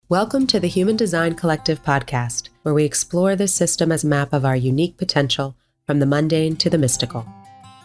Welcome to the Human Design Collective podcast, where we explore this system as a map of our unique potential from the mundane to the mystical.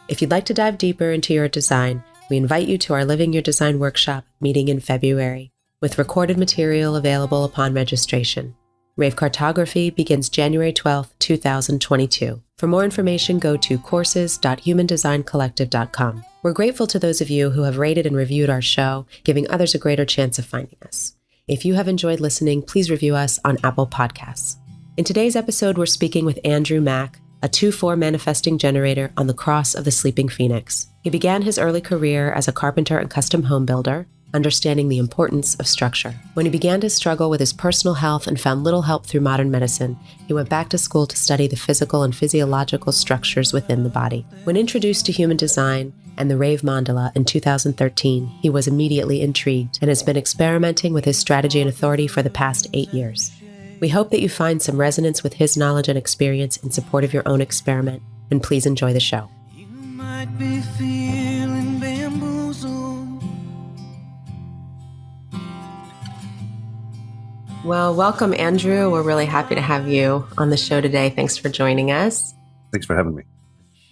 If you'd like to dive deeper into your design, we invite you to our Living Your Design workshop meeting in February, with recorded material available upon registration. Rave cartography begins January 12th, 2022. For more information, go to courses.humandesigncollective.com. We're grateful to those of you who have rated and reviewed our show, giving others a greater chance of finding us. If you have enjoyed listening, please review us on Apple Podcasts. In today's episode, we're speaking with Andrew Mack, a 2-4 manifesting generator on the cross of the sleeping phoenix. He began his early career as a carpenter and custom home builder, understanding the importance of structure. When he began to struggle with his personal health and found little help through modern medicine, he went back to school to study the physical and physiological structures within the body. When introduced to human design and the Rave Mandala in 2013, he was immediately intrigued and has been experimenting with his strategy and authority for the past 8 years. We hope that you find some resonance with his knowledge and experience in support of your own experiment, and please enjoy the show. You might be feeling bamboozled. Well, welcome, Andrew. We're really happy to have you on the show today. Thanks for joining us. Thanks for having me.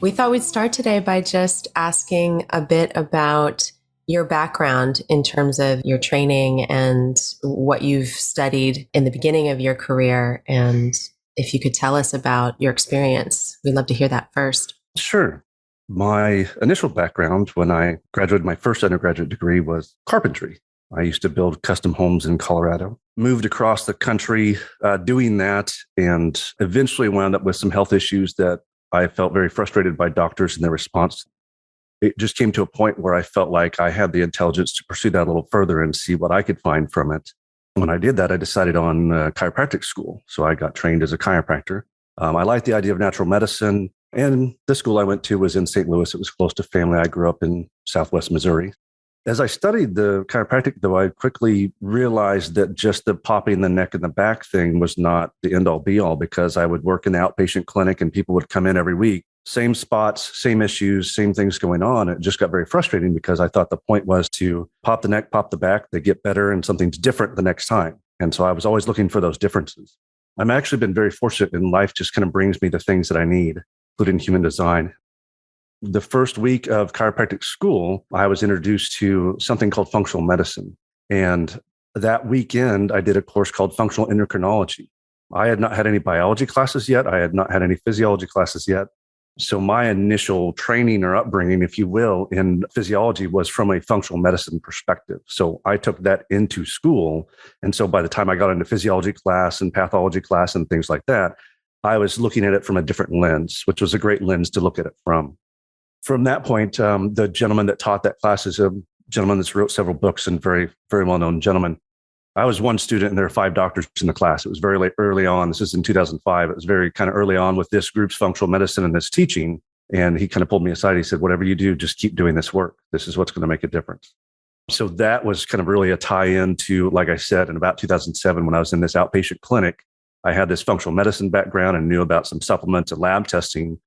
We thought we'd start today by just asking a bit about your background in terms of your training and what you've studied in the beginning of your career. And if you could tell us about your experience, we'd love to hear that first. Sure. My initial background when I graduated my first undergraduate degree was carpentry. I used to build custom homes in Colorado, moved across the country doing that, and eventually wound up with some health issues that I felt very frustrated by doctors and their response. It just came to a point where I felt like I had the intelligence to pursue that a little further and see what I could find from it. When I did that, I decided on chiropractic school. So I got trained as a chiropractor. I liked the idea of natural medicine. And the school I went to was in St. Louis. It was close to family. I grew up in Southwest Missouri. As I studied the chiropractic, though, I quickly realized that just the popping the neck and the back thing was not the end all be all, because I would work in the outpatient clinic and people would come in every week. Same spots, same issues, same things going on. It just got very frustrating because I thought the point was to pop the neck, pop the back, they get better and something's different the next time. And so I was always looking for those differences. I've actually been very fortunate in life, just kind of brings me the things that I need, including human design. The first week of chiropractic school, I was introduced to something called functional medicine. And that weekend, I did a course called functional endocrinology. I had not had any biology classes yet. I had not had any physiology classes yet. So my initial training or upbringing, if you will, in physiology was from a functional medicine perspective. So I took that into school. And so by the time I got into physiology class and pathology class and things like that, I was looking at it from a different lens, which was a great lens to look at it from. From that point, the gentleman that taught that class is a gentleman that's wrote several books and very, very well-known gentleman. I was one student and there were 5 doctors in the class. It was very late, early on. This is in 2005. It was very kind of early on with this group's functional medicine and this teaching. And he kind of pulled me aside. He said, whatever you do, just keep doing this work. This is what's going to make a difference. So that was kind of really a tie-in to, like I said, in about 2007, when I was in this outpatient clinic, I had this functional medicine background and knew about some supplements and lab testing.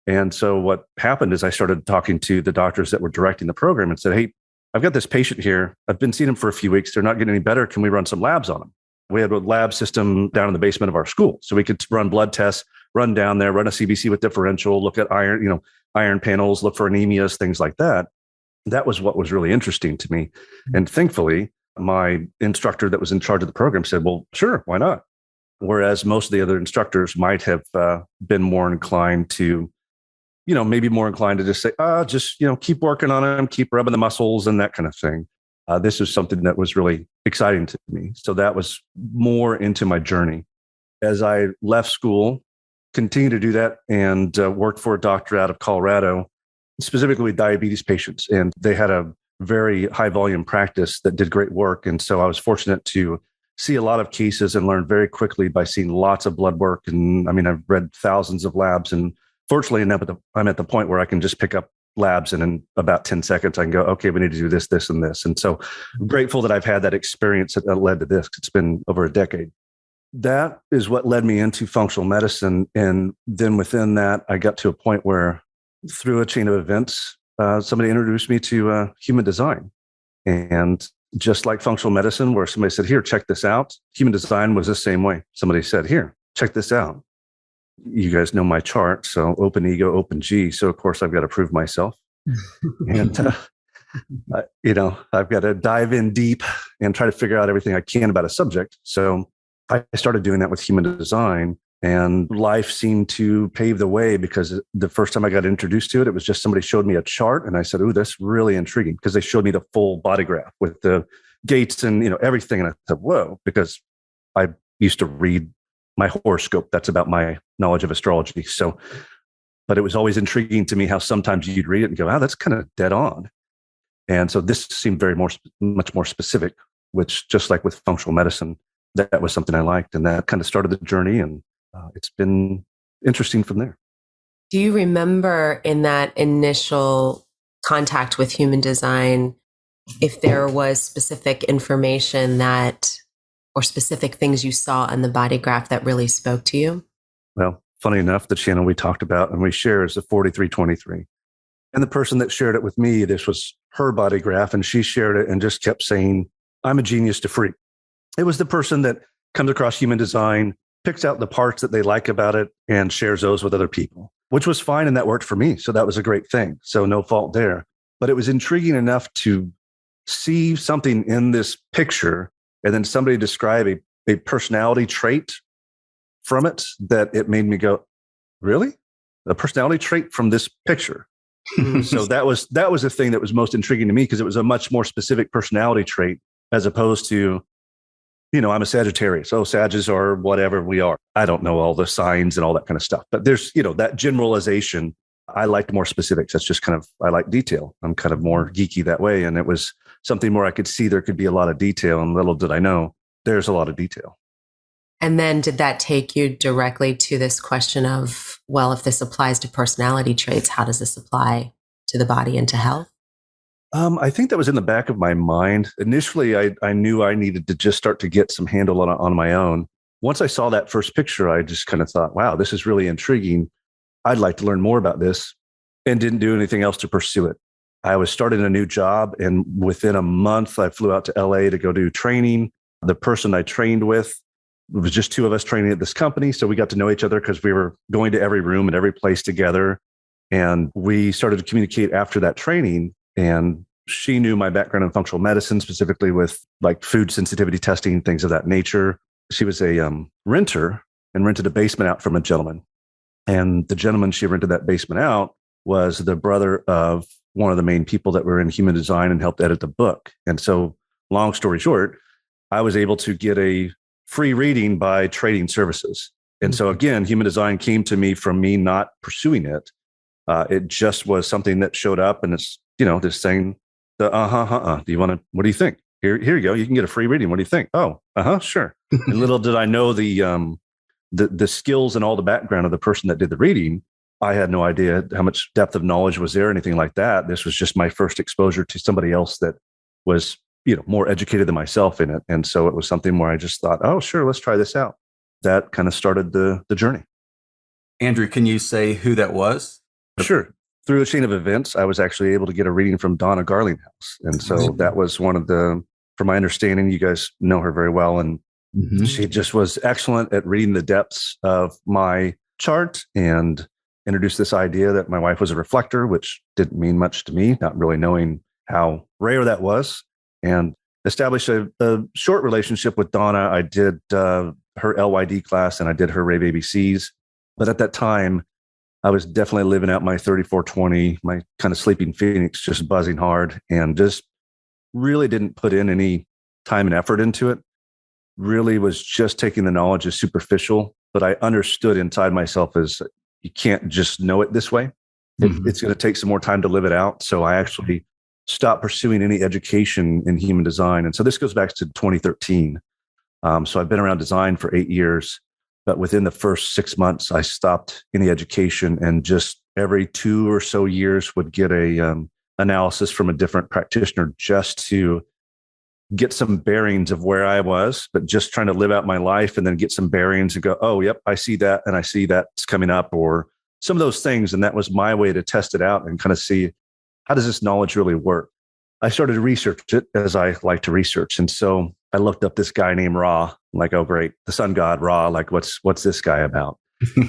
And so what happened is I started talking to the doctors that were directing the program and said, hey, I've got this patient here. I've been seeing him for a few weeks. They're not getting any better. Can we run some labs on them? We had a lab system down in the basement of our school. So we could run blood tests, run down there, run a CBC with differential, look at iron panels, look for anemias, things like that. That was what was really interesting to me. And thankfully, my instructor that was in charge of the program said, well, sure, why not? Whereas most of the other instructors might have been more inclined to maybe more inclined to just say, keep working on them, keep rubbing the muscles and that kind of thing. This is something that was really exciting to me. So that was more into my journey. As I left school, continued to do that and worked for a doctor out of Colorado, specifically with diabetes patients. And they had a very high volume practice that did great work. And so I was fortunate to see a lot of cases and learn very quickly by seeing lots of blood work. And I've read thousands of labs, and fortunately, I'm at the point where I can just pick up labs and in about 10 seconds, I can go, okay, we need to do this, this, and this. And so I'm grateful that I've had that experience that led to this. It's been over a decade. That is what led me into functional medicine. And then within that, I got to a point where through a chain of events, somebody introduced me to human design. And just like functional medicine, where somebody said, here, check this out. Human design was the same way. Somebody said, here, check this out. You guys know my chart. So open ego, open G. So of course I've got to prove myself. And, I've got to dive in deep and try to figure out everything I can about a subject. So I started doing that with human design, and life seemed to pave the way, because the first time I got introduced to it, it was just somebody showed me a chart and I said, "Ooh, that's really intriguing," because they showed me the full body graph with the gates and, everything. And I said, whoa, because I used to read my horoscope. That's about my knowledge of astrology. So, but it was always intriguing to me how sometimes you'd read it and go, "Wow, that's kind of dead on." And so this seemed much more specific, which, just like with functional medicine, that was something I liked. And that kind of started the journey. And it's been interesting from there. Do you remember in that initial contact with human design, if there was specific information or specific things you saw in the body graph that really spoke to you? Well, funny enough, the channel we talked about and we share is the 4323. And the person that shared it with me, this was her body graph, and she shared it and just kept saying, "I'm a genius to freak." It was the person that comes across human design, picks out the parts that they like about it, and shares those with other people, which was fine. And that worked for me. So that was a great thing. So no fault there. But it was intriguing enough to see something in this picture and then somebody describe a personality trait from it that it made me go, really? A personality trait from this picture? So that was the thing that was most intriguing to me, because it was a much more specific personality trait, as opposed to, I'm a Sagittarius. Oh, Sagittarius are whatever we are. I don't know all the signs and all that kind of stuff. But there's, that generalization. I liked more specifics. That's just I like detail. I'm kind of more geeky that way. And it was something more I could see there could be a lot of detail. And little did I know, there's a lot of detail. And then did that take you directly to this question of, well, if this applies to personality traits, how does this apply to the body and to health? I think that was in the back of my mind. Initially, I knew I needed to just start to get some handle on my own. Once I saw that first picture, I just kind of thought, wow, this is really intriguing. I'd like to learn more about this, and didn't do anything else to pursue it. I was starting a new job, and within a month, I flew out to LA to go do training. The person I trained with, it was just two of us training at this company. So we got to know each other because we were going to every room and every place together. And we started to communicate after that training. And she knew my background in functional medicine, specifically with like food sensitivity testing, things of that nature. She was a renter and rented a basement out from a gentleman. And the gentleman she rented that basement out was the brother of one of the main people that were in human design and helped edit the book. And so, long story short, I was able to get a free reading by trading services. And so again, human design came to me from me not pursuing it. It just was something that showed up, and it's, this thing, do you want to, what do you think? Here you go. You can get a free reading. What do you think? Oh, sure. And little did I know the skills and all the background of the person that did the reading. I had no idea how much depth of knowledge was there, anything like that. This was just my first exposure to somebody else that was, more educated than myself in it. And so it was something where I just thought, oh, sure, let's try this out. That kind of started the journey. Andrew, can you say who that was? Sure. Through a chain of events, I was actually able to get a reading from Donna Garlinghouse. And so that was one of from my understanding, you guys know her very well. And she just was excellent at reading the depths of my chart and introduced this idea that my wife was a reflector, which didn't mean much to me, not really knowing how rare that was, and established a short relationship with Donna. I did her LYD class and I did her Rave ABCs. But at that time, I was definitely living out my 3420, my kind of sleeping phoenix, just buzzing hard, and just really didn't put in any time and effort into it. Really was just taking the knowledge as superficial, but I understood inside myself as you can't just know it this way. It's going to take some more time to live it out. So I actually stopped pursuing any education in human design. And so this goes back to 2013. So I've been around design for 8 years, but within the first 6 months, I stopped any education, and just every 2 or so years would get a analysis from a different practitioner just to get some bearings of where I was, but just trying to live out my life and then get some bearings and go, oh, yep, I see that. And I see that's coming up, or some of those things. And that was my way to test it out and kind of see, how does this knowledge really work? I started to research it as I like to research. And so I looked up this guy named Ra. I'm like, oh, great. The sun god Ra. Like, what's this guy about?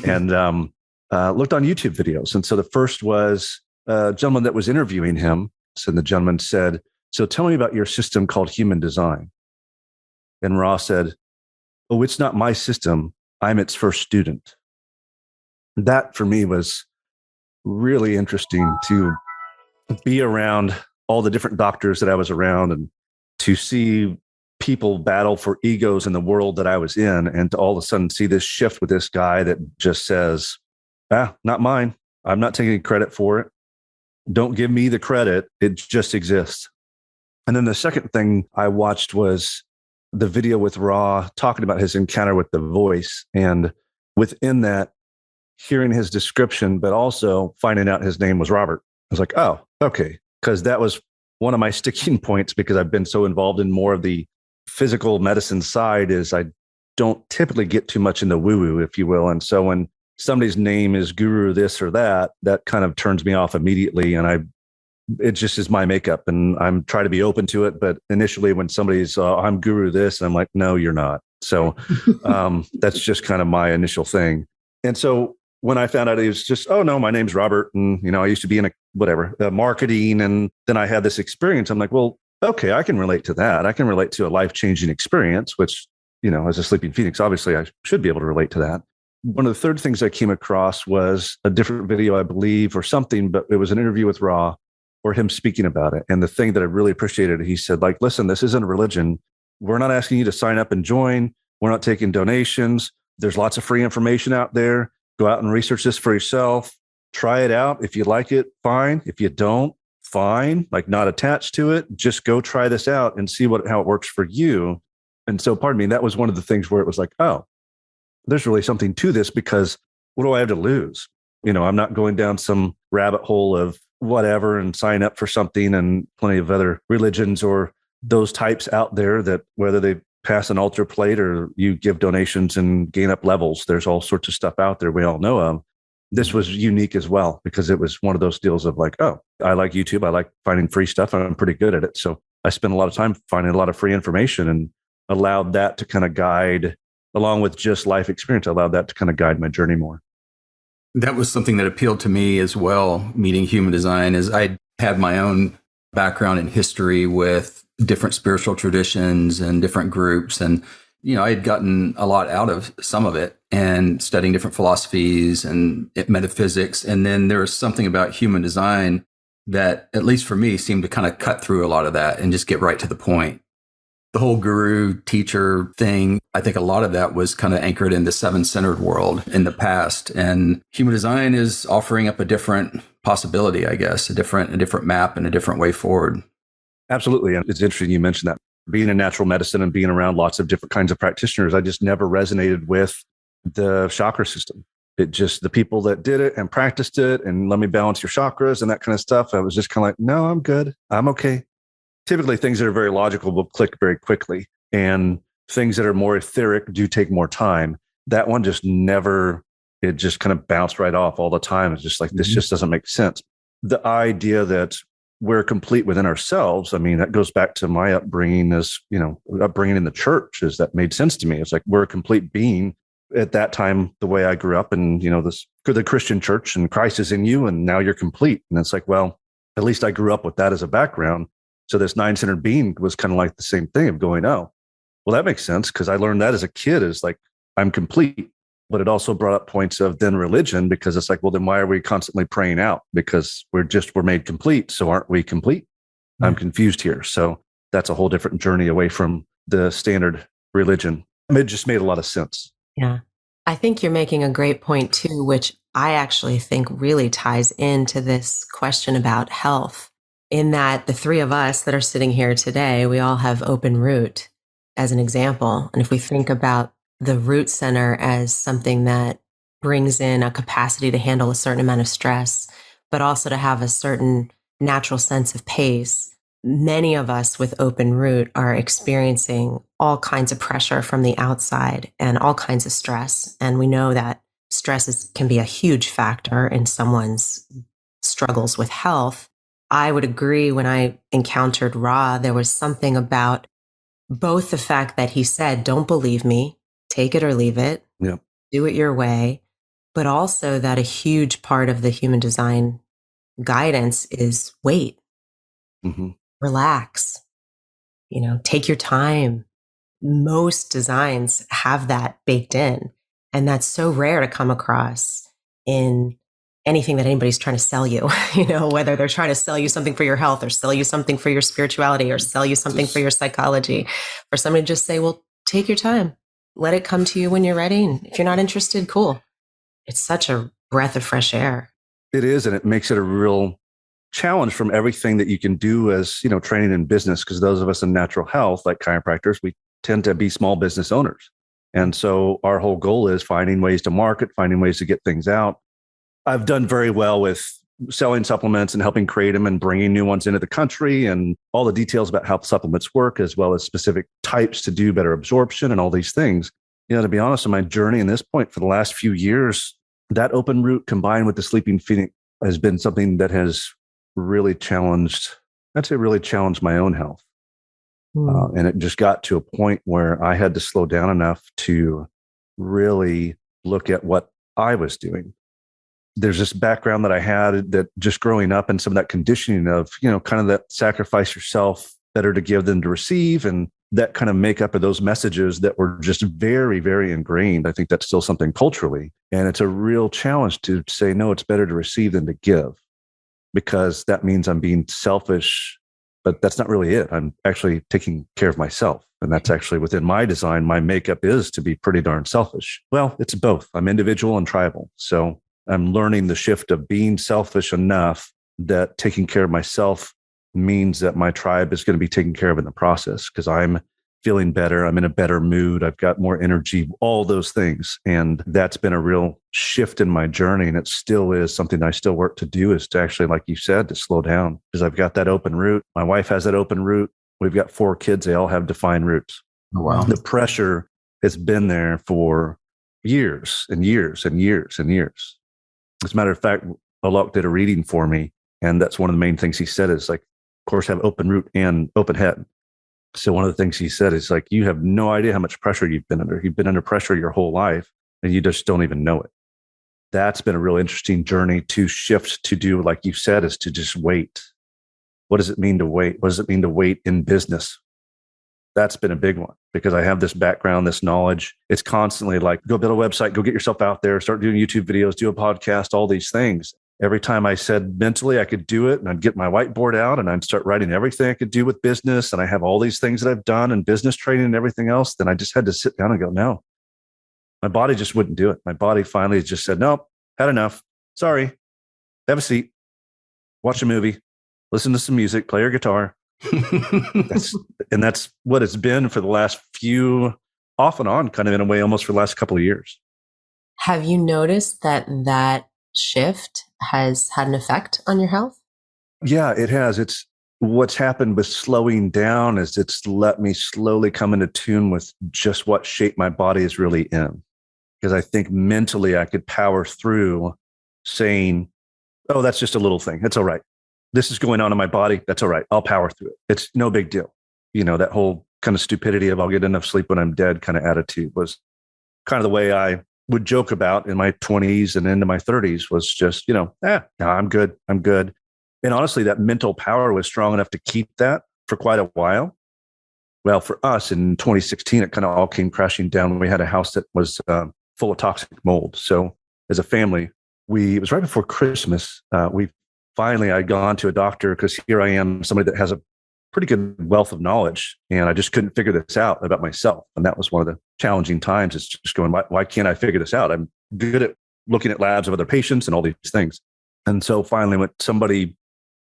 And looked on YouTube videos. And so the first was a gentleman that was interviewing him. So the gentleman said, so tell me about your system called human design. And Ra said, oh, it's not my system. I'm its first student. That for me was really interesting to be around all the different doctors that I was around and to see people battle for egos in the world that I was in, and to all of a sudden see this shift with this guy that just says, not mine. I'm not taking credit for it. Don't give me the credit. It just exists. And then the second thing I watched was the video with Ra talking about his encounter with the voice. And within that, hearing his description, but also finding out his name was Robert. I was like, oh, okay. Because that was one of my sticking points, because I've been so involved in more of the physical medicine side, is I don't typically get too much in the woo-woo, if you will. And so when somebody's name is guru this or that, that kind of turns me off immediately. And it just is my makeup, and I'm trying to be open to it. But initially when somebody's, I'm guru this, I'm like, no, you're not. So that's just kind of my initial thing. And so when I found out, it was just, oh no, my name's Robert. And, I used to be in marketing. And then I had this experience. I'm like, well, okay, I can relate to that. I can relate to a life-changing experience, which, as a sleeping phoenix, obviously I should be able to relate to that. One of the third things I came across was a different video, I believe, or something, but it was an interview with Ra or him speaking about it. And the thing that I really appreciated, he said, like, listen, this isn't a religion. We're not asking you to sign up and join. We're not taking donations. There's lots of free information out there. Go out and research this for yourself. Try it out. If you like it, fine. If you don't, fine. Like, not attached to it. Just go try this out and see how it works for you. And so, pardon me, that was one of the things where it was like, oh, there's really something to this, because what do I have to lose? I'm not going down some rabbit hole of whatever and sign up for something, and plenty of other religions or those types out there that whether they pass an altar plate or you give donations and gain up levels, there's all sorts of stuff out there we all know of. This was unique as well, because it was one of those deals of like, oh, I like YouTube. I like finding free stuff. I'm pretty good at it. So I spent a lot of time finding a lot of free information, and allowed that to kind of guide, along with just life experience, allowed that to kind of guide my journey more. That was something that appealed to me as well, meeting human design, as I had my own background in history with different spiritual traditions and different groups. And, I had gotten a lot out of some of it, and studying different philosophies and metaphysics. And then there was something about human design that, at least for me, seemed to kind of cut through a lot of that and just get right to the point. The whole guru teacher thing, I think a lot of that was kind of anchored in the seven-centered world in the past. And human design is offering up a different possibility, I guess, a different map and a different way forward. Absolutely. And it's interesting you mentioned that. Being in natural medicine and being around lots of different kinds of practitioners, I just never resonated with the chakra system. It just, the people that did it and practiced it and let me balance your chakras and that kind of stuff, I was just kind of like, no, I'm good. I'm okay. Typically, things that are very logical will click very quickly, and things that are more etheric do take more time. That one just never, it just kind of bounced right off all the time. It's just like, this just doesn't make sense. The idea that we're complete within ourselves, I mean, that goes back to my upbringing as, upbringing in the church, is that made sense to me. It's like, we're a complete being. At that time, the way I grew up in, the Christian church, and Christ is in you and now you're complete. And it's like, well, at least I grew up with that as a background. So this nine-centered being was kind of like the same thing of going, oh, well, that makes sense, because I learned that as a kid, is like, I'm complete. But it also brought up points of then religion, because it's like, well, then why are we constantly praying out? Because we're made complete. So aren't we complete? Mm-hmm. I'm confused here. So that's a whole different journey away from the standard religion. It just made a lot of sense. Yeah. I think you're making a great point too, which I actually think really ties into this question about health, in that the three of us that are sitting here today, we all have open root as an example. And if we think about the root center as something that brings in a capacity to handle a certain amount of stress, but also to have a certain natural sense of pace, many of us with open root are experiencing all kinds of pressure from the outside and all kinds of stress. And we know that stress can be a huge factor in someone's struggles with health. I would agree when I encountered Ra, there was something about both the fact that he said, don't believe me, take it or leave it, Yeah. do it your way, but also that a huge part of the human design guidance is wait, Hmm. relax, take your time. Most designs have that baked in. And that's so rare to come across in anything that anybody's trying to sell you, whether they're trying to sell you something for your health or sell you something for your spirituality or sell you something for your psychology, for somebody to just say, well, take your time, let it come to you when you're ready. And if you're not interested, cool. It's such a breath of fresh air. It is. And it makes it a real challenge from everything that you can do as, training in business. Because those of us in natural health, like chiropractors, we tend to be small business owners. And so our whole goal is finding ways to market, finding ways to get things out. I've done very well with selling supplements and helping create them and bringing new ones into the country and all the details about how supplements work, as well as specific types to do better absorption and all these things. To be honest, in my journey in this point for the last few years, that open root combined with the sleeping phoenix has been something that has really challenged, really challenged my own health. And it just got to a point where I had to slow down enough to really look at what I was doing. There's this background that I had that just growing up and some of that conditioning of, kind of that sacrifice yourself, better to give than to receive. And that kind of makeup of those messages that were just very, very ingrained. I think that's still something culturally. And it's a real challenge to say, no, it's better to receive than to give, because that means I'm being selfish, but that's not really it. I'm actually taking care of myself. And that's actually within my design. My makeup is to be pretty darn selfish. Well, it's both. I'm individual and tribal. So I'm learning the shift of being selfish enough that taking care of myself means that my tribe is going to be taken care of in the process, because I'm feeling better. I'm in a better mood. I've got more energy, all those things. And that's been a real shift in my journey. And it still is something I still work to do, is to actually, like you said, to slow down, because I've got that open root. My wife has that open root. We've got 4 kids. They all have defined roots. Oh, wow. The pressure has been there for years and years and years and years. As a matter of fact, Alok did a reading for me. And that's one of the main things he said is, like, of course, have open root and open head. So one of the things he said is, like, you have no idea how much pressure you've been under. You've been under pressure your whole life and you just don't even know it. That's been a real interesting journey to shift to do, like you said, is to just wait. What does it mean to wait? What does it mean to wait in business? That's been a big one, because I have this background, this knowledge. It's constantly like, go build a website, go get yourself out there, start doing YouTube videos, do a podcast, all these things. Every time I said mentally I could do it, and I'd get my whiteboard out and I'd start writing everything I could do with business. And I have all these things that I've done and business training and everything else. Then I just had to sit down and go, no, my body just wouldn't do it. My body finally just said, nope, had enough. Sorry. Have a seat, watch a movie, listen to some music, play your guitar. That's what it's been for the last few, off and on, kind of in a way, almost for the last couple of years. Have you noticed that shift has had an effect on your health? Yeah, it has. It's what's happened with slowing down is it's let me slowly come into tune with just what shape my body is really in. Because I think mentally I could power through saying, oh, that's just a little thing. It's all right. This is going on in my body. That's all right. I'll power through it. It's no big deal. That whole kind of stupidity of I'll get enough sleep when I'm dead kind of attitude was kind of the way I would joke about in my 20s and into my 30s, was just, no, I'm good. I'm good. And honestly, that mental power was strong enough to keep that for quite a while. Well, for us in 2016, it kind of all came crashing down when we had a house that was full of toxic mold. So as a family, it was right before Christmas. I'd gone to a doctor, because here I am, somebody that has a pretty good wealth of knowledge, and I just couldn't figure this out about myself. And that was one of the challenging times, is just going, why can't I figure this out? I'm good at looking at labs of other patients and all these things. And so finally, when somebody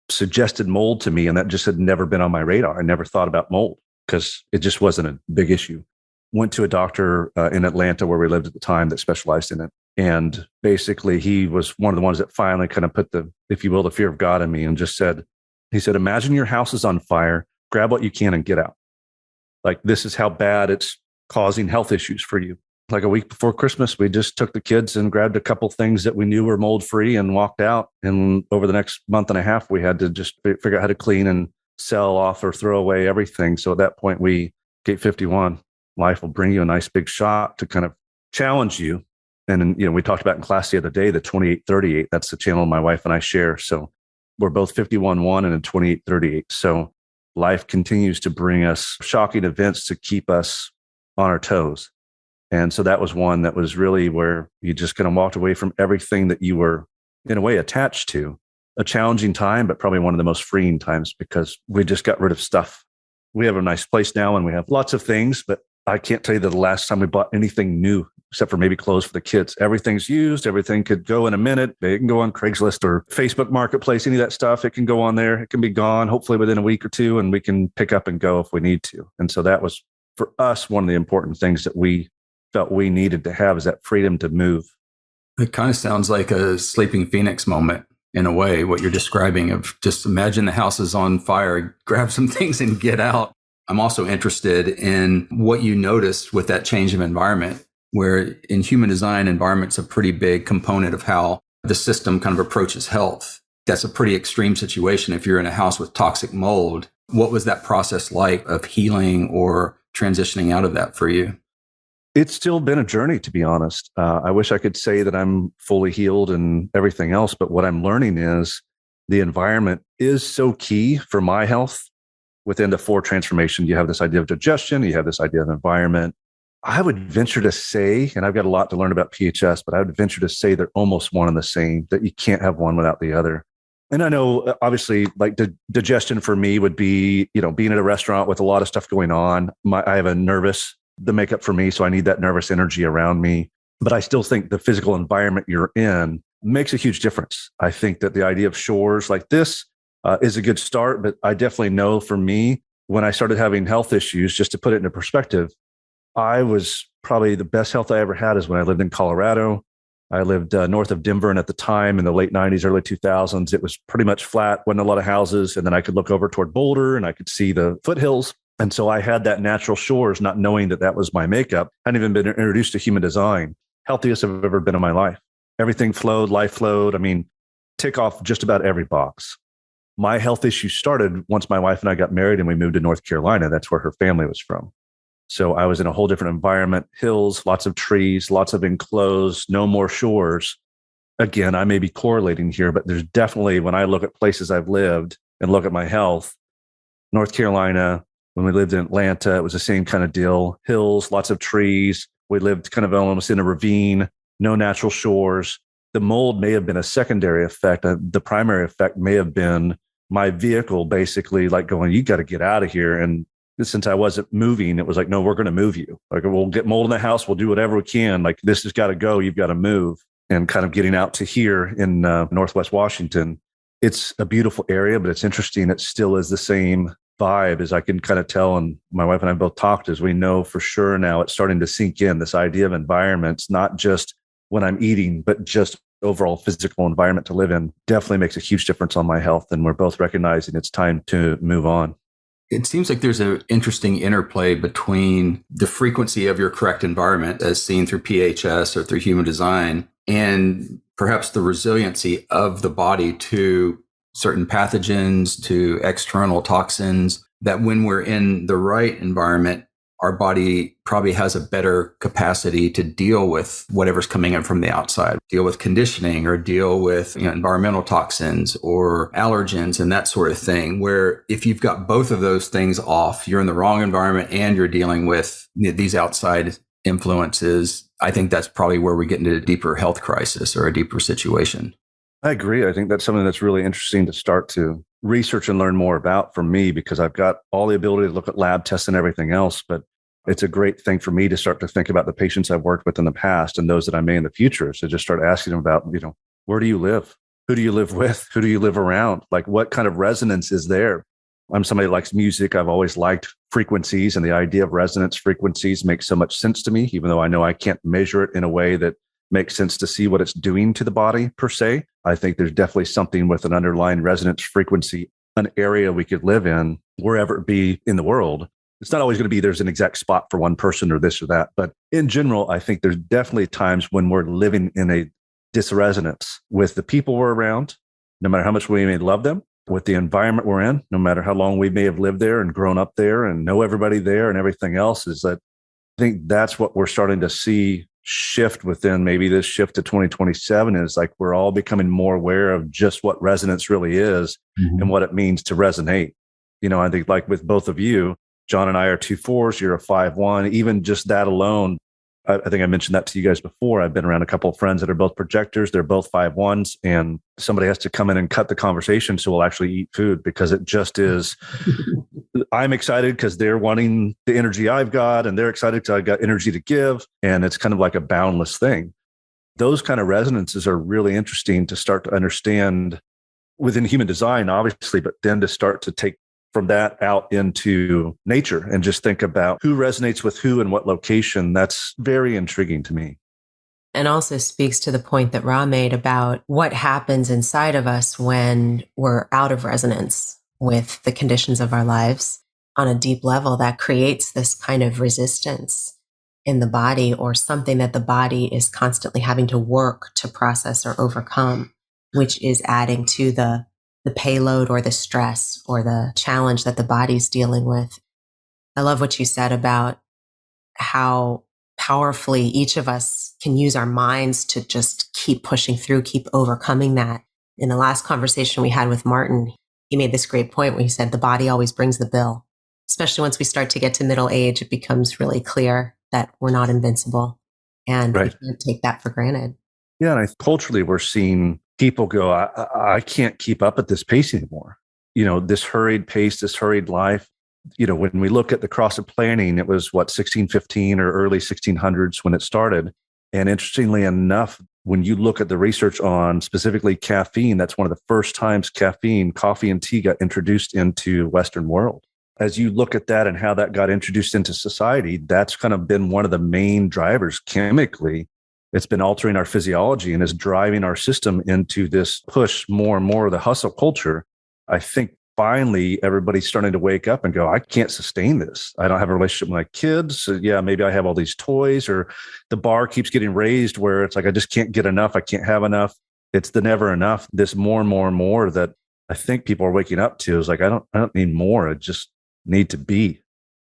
suggested mold to me, and that just had never been on my radar, I never thought about mold because it just wasn't a big issue. Went to a doctor in Atlanta where we lived at the time that specialized in it. And basically, he was one of the ones that finally kind of put the, if you will, the fear of God in me, and just said, he said, imagine your house is on fire, grab what you can and get out. Like, this is how bad it's causing health issues for you. like a week before Christmas, we just took the kids and grabbed a couple things that we knew were mold free and walked out. And over the next month and a half, we had to just figure out how to clean and sell off or throw away everything. So at that point, Gate 51, life will bring you a nice big shot to kind of challenge you. And, we talked about in class the other day, the 2838, that's the channel my wife and I share. So we're both 51-1 and a 2838. So life continues to bring us shocking events to keep us on our toes. And so that was one that was really where you just kind of walked away from everything that you were in a way attached to. A challenging time, but probably one of the most freeing times because we just got rid of stuff. We have a nice place now and we have lots of things, but I can't tell you that the last time we bought anything new, except for maybe clothes for the kids. Everything's used. Everything could go in a minute. It can go on Craigslist or Facebook Marketplace, any of that stuff. It can go on there. It can be gone, hopefully within a week or two, and we can pick up and go if we need to. And so that was, for us, one of the important things that we felt we needed to have is that freedom to move. It kind of sounds like a Sleeping Phoenix moment in a way, what you're describing of just imagine the house is on fire, grab some things and get out. I'm also interested in what you noticed with that change of environment, where in human design, environment's a pretty big component of how the system kind of approaches health. That's a pretty extreme situation. If you're in a house with toxic mold, what was that process like of healing or transitioning out of that for you? It's still been a journey, to be honest. I wish I could say that I'm fully healed and everything else, but what I'm learning is the environment is so key for my health. Within the 4 transformation, you have this idea of digestion, you have this idea of environment. I would venture to say, and I've got a lot to learn about PHS, but I would venture to say they're almost one and the same, that you can't have one without the other. And I know, obviously, like digestion for me would be, being at a restaurant with a lot of stuff going on. I have the makeup for me, so I need that nervous energy around me. But I still think the physical environment you're in makes a huge difference. I think that the idea of shores like this is a good start, but I definitely know for me, when I started having health issues, just to put it into perspective, I was probably the best health I ever had is when I lived in Colorado. I lived north of Denver, and at the time in the late 90s, early 2000s, it was pretty much flat, wasn't a lot of houses, and then I could look over toward Boulder and I could see the foothills. And so I had that natural shores, not knowing that that was my makeup. I hadn't even been introduced to human design. Healthiest I've ever been in my life. Everything flowed, life flowed. I mean, tick off just about every box. My health issues started once my wife and I got married and we moved to North Carolina. That's where her family was from. So I was in a whole different environment, hills, lots of trees, lots of enclosed, no more shores. Again, I may be correlating here, but there's definitely, when I look at places I've lived and look at my health, North Carolina, when we lived in Atlanta, it was the same kind of deal. Hills, lots of trees. We lived kind of almost in a ravine, no natural shores. The mold may have been a secondary effect. The primary effect may have been my vehicle basically like going, you got to get out of here. And since I wasn't moving, it was like, no, we're going to move you. Like, we'll get mold in the house. We'll do whatever we can. Like, this has got to go. You've got to move. And kind of getting out to here in Northwest Washington, it's a beautiful area, but it's interesting. It still is the same vibe, as I can kind of tell. And my wife and I both talked, as we know for sure now, it's starting to sink in, this idea of environments, not just when I'm eating, but just overall physical environment to live in, definitely makes a huge difference on my health. And we're both recognizing it's time to move on. It seems like there's an interesting interplay between the frequency of your correct environment as seen through PHS or through human design, and perhaps the resiliency of the body to certain pathogens, to external toxins, that when we're in the right environment, our body probably has a better capacity to deal with whatever's coming in from the outside, deal with conditioning or deal with environmental toxins or allergens and that sort of thing, where if you've got both of those things off, you're in the wrong environment and you're dealing with these outside influences. I think that's probably where we get into a deeper health crisis or a deeper situation. I agree. I think that's something that's really interesting to start to research and learn more about for me, because I've got all the ability to look at lab tests and everything else, but it's a great thing for me to start to think about the patients I've worked with in the past and those that I may in the future. So just start asking them about, where do you live? Who do you live with? Who do you live around? Like, what kind of resonance is there? I'm somebody that likes music. I've always liked frequencies, and the idea of resonance frequencies makes so much sense to me, even though I know I can't measure it in a way that makes sense to see what it's doing to the body per se. I think there's definitely something with an underlying resonance frequency, an area we could live in, wherever it be in the world, it's not always going to be there's an exact spot for one person or this or that. But in general, I think there's definitely times when we're living in a disresonance with the people we're around, no matter how much we may love them, with the environment we're in, no matter how long we may have lived there and grown up there and know everybody there and everything else. Is that I think that's what we're starting to see shift within maybe this shift to 2027 is like we're all becoming more aware of just what resonance really is and what it means to resonate. I think like with both of you, John and I are 2/4s, you're a 5/1. Even just that alone, I think I mentioned that to you guys before. I've been around a couple of friends that are both projectors. They're both 5/1s, and somebody has to come in and cut the conversation so we'll actually eat food because it just is. I'm excited because they're wanting the energy I've got, and they're excited because I've got energy to give. And it's kind of like a boundless thing. Those kind of resonances are really interesting to start to understand within human design, obviously, but then to start to take from that out into nature and just think about who resonates with who and what location. That's very intriguing to me. And also speaks to the point that Ra made about what happens inside of us when we're out of resonance with the conditions of our lives on a deep level that creates this kind of resistance in the body or something that the body is constantly having to work to process or overcome, which is adding to the payload or the stress or the challenge that the body's dealing with. I love what you said about how powerfully each of us can use our minds to just keep pushing through, keep overcoming that. In the last conversation we had with Martin, he made this great point where he said the body always brings the bill. Especially once we start to get to middle age, it becomes really clear that we're not invincible and we can't take that for granted. Yeah, and culturally, we're seeing people go, I can't keep up at this pace anymore. This hurried pace, this hurried life. When we look at the cross of planning, it was 1615 or early 1600s when it started. And interestingly enough, when you look at the research on specifically caffeine, that's one of the first times caffeine, coffee and tea got introduced into Western world. As you look at that and how that got introduced into society, that's kind of been one of the main drivers chemically. It's been altering our physiology and is driving our system into this push more and more of the hustle culture. I think finally everybody's starting to wake up and go, I can't sustain this. I don't have a relationship with my kids. So yeah, maybe I have all these toys, or the bar keeps getting raised where it's like, I just can't get enough. I can't have enough. It's the never enough. This more and more and more that I think people are waking up to is like, I don't need more. I just need to be.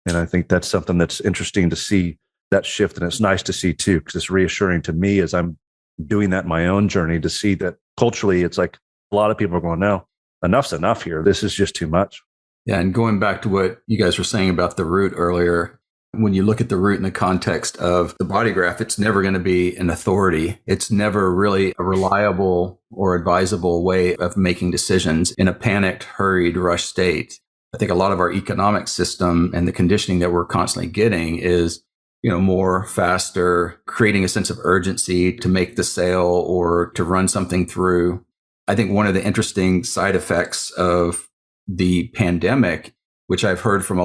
And I think that's something that's interesting to see that shift. And it's nice to see too, because it's reassuring to me as I'm doing that in my own journey to see that culturally, it's like a lot of people are going, no, enough's enough here. This is just too much. Yeah. And going back to what you guys were saying about the root earlier, when you look at the root in the context of the body graph, it's never going to be an authority. It's never really a reliable or advisable way of making decisions in a panicked, hurried, rushed state. I think a lot of our economic system and the conditioning that we're constantly getting is, more faster, creating a sense of urgency to make the sale or to run something through. I think one of the interesting side effects of the pandemic, which I've heard from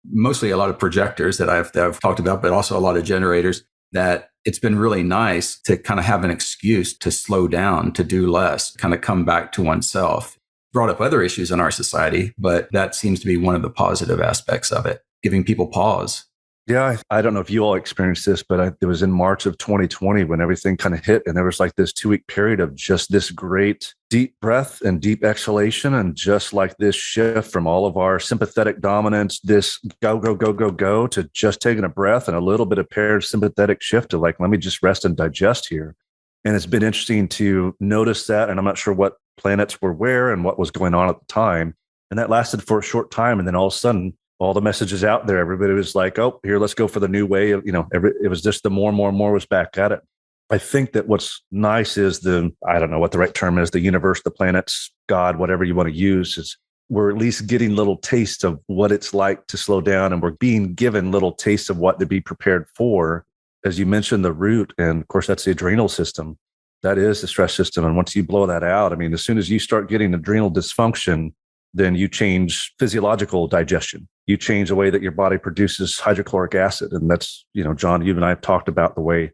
mostly a lot of projectors that I've talked about, but also a lot of generators, that it's been really nice to kind of have an excuse to slow down, to do less, kind of come back to oneself. Brought up other issues in our society, but that seems to be one of the positive aspects of it, giving people pause. Yeah, I don't know if you all experienced this, but it was in March of 2020 when everything kind of hit, and there was like this 2-week period of just this great deep breath and deep exhalation, and just like this shift from all of our sympathetic dominance, this go, go, go, go, go, to just taking a breath and a little bit of parasympathetic shift to like, let me just rest and digest here. And it's been interesting to notice that, and I'm not sure what planets were where and what was going on at the time. And that lasted for a short time. And then all of a sudden, all the messages out there, everybody was like, oh, here, let's go for the new way of, it was just the more was back at it. I think that what's nice is I don't know what the right term is, the universe, the planets, God, whatever you want to use, is we're at least getting little tastes of what it's like to slow down. And we're being given little tastes of what to be prepared for. As you mentioned, the root, and of course, that's the adrenal system. That is the stress system. And once you blow that out, as soon as you start getting adrenal dysfunction, then you change physiological digestion. You change the way that your body produces hydrochloric acid. And that's, John, you and I have talked about the way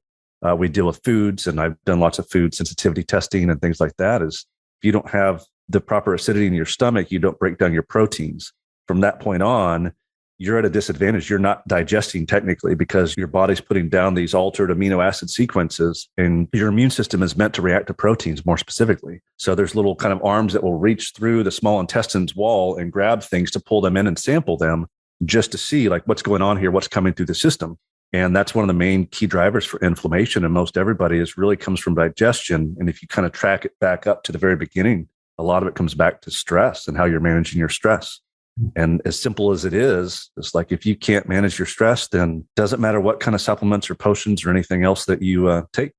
we deal with foods. And I've done lots of food sensitivity testing and things like that. Is if you don't have the proper acidity in your stomach, you don't break down your proteins. From that point on, you're at a disadvantage. You're not digesting technically because your body's putting down these altered amino acid sequences, and your immune system is meant to react to proteins more specifically. So there's little kind of arms that will reach through the small intestine's wall and grab things to pull them in and sample them just to see like what's going on here, what's coming through the system. And that's one of the main key drivers for inflammation in most everybody is really comes from digestion. And if you kind of track it back up to the very beginning, a lot of it comes back to stress and how you're managing your stress. And as simple as it is, it's like if you can't manage your stress, then it doesn't matter what kind of supplements or potions or anything else that you take.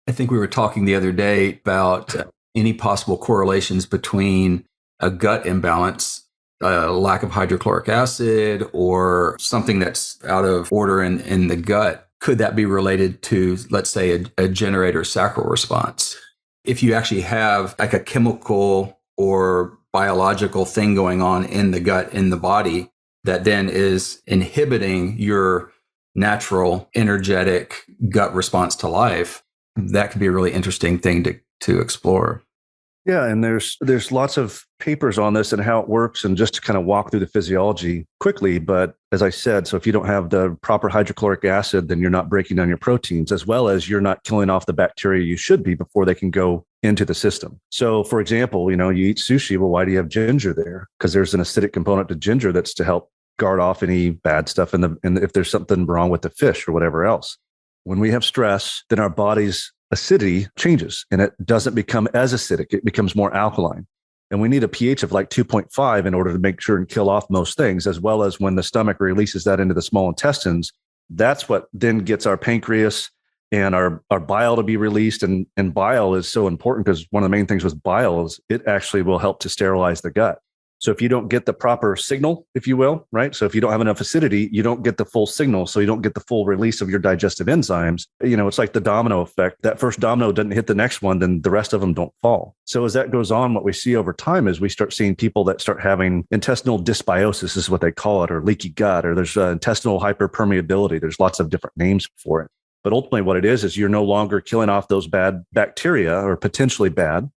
I think we were talking the other day about any possible correlations between a gut imbalance, lack of hydrochloric acid, or something that's out of order in the gut. Could that be related to, let's say, a generator sacral response? If you actually have like a chemical or biological thing going on in the gut, in the body, that then is inhibiting your natural, energetic gut response to life, that could be a really interesting thing to explore. Yeah, and there's lots of papers on this and how it works, and just to kind of walk through the physiology quickly. But as I said, so if you don't have the proper hydrochloric acid, then you're not breaking down your proteins, as well as you're not killing off the bacteria you should be before they can go into the system. So for example, you eat sushi. Well, why do you have ginger there? Because there's an acidic component to ginger that's to help guard off any bad stuff in if there's something wrong with the fish or whatever else. When we have stress, then our body's acidity changes and it doesn't become as acidic. It becomes more alkaline. And we need a pH of like 2.5 in order to make sure and kill off most things, as well as when the stomach releases that into the small intestines. That's what then gets our pancreas and our bile to be released. And bile is so important because one of the main things with bile is it actually will help to sterilize the gut. So if you don't get the proper signal, if you will, right? So if you don't have enough acidity, you don't get the full signal. So you don't get the full release of your digestive enzymes. It's like the domino effect. That first domino doesn't hit the next one, then the rest of them don't fall. So as that goes on, what we see over time is we start seeing people that start having intestinal dysbiosis is what they call it, or leaky gut, or there's intestinal hyperpermeability. There's lots of different names for it. But ultimately what it is you're no longer killing off those bad bacteria or potentially bad.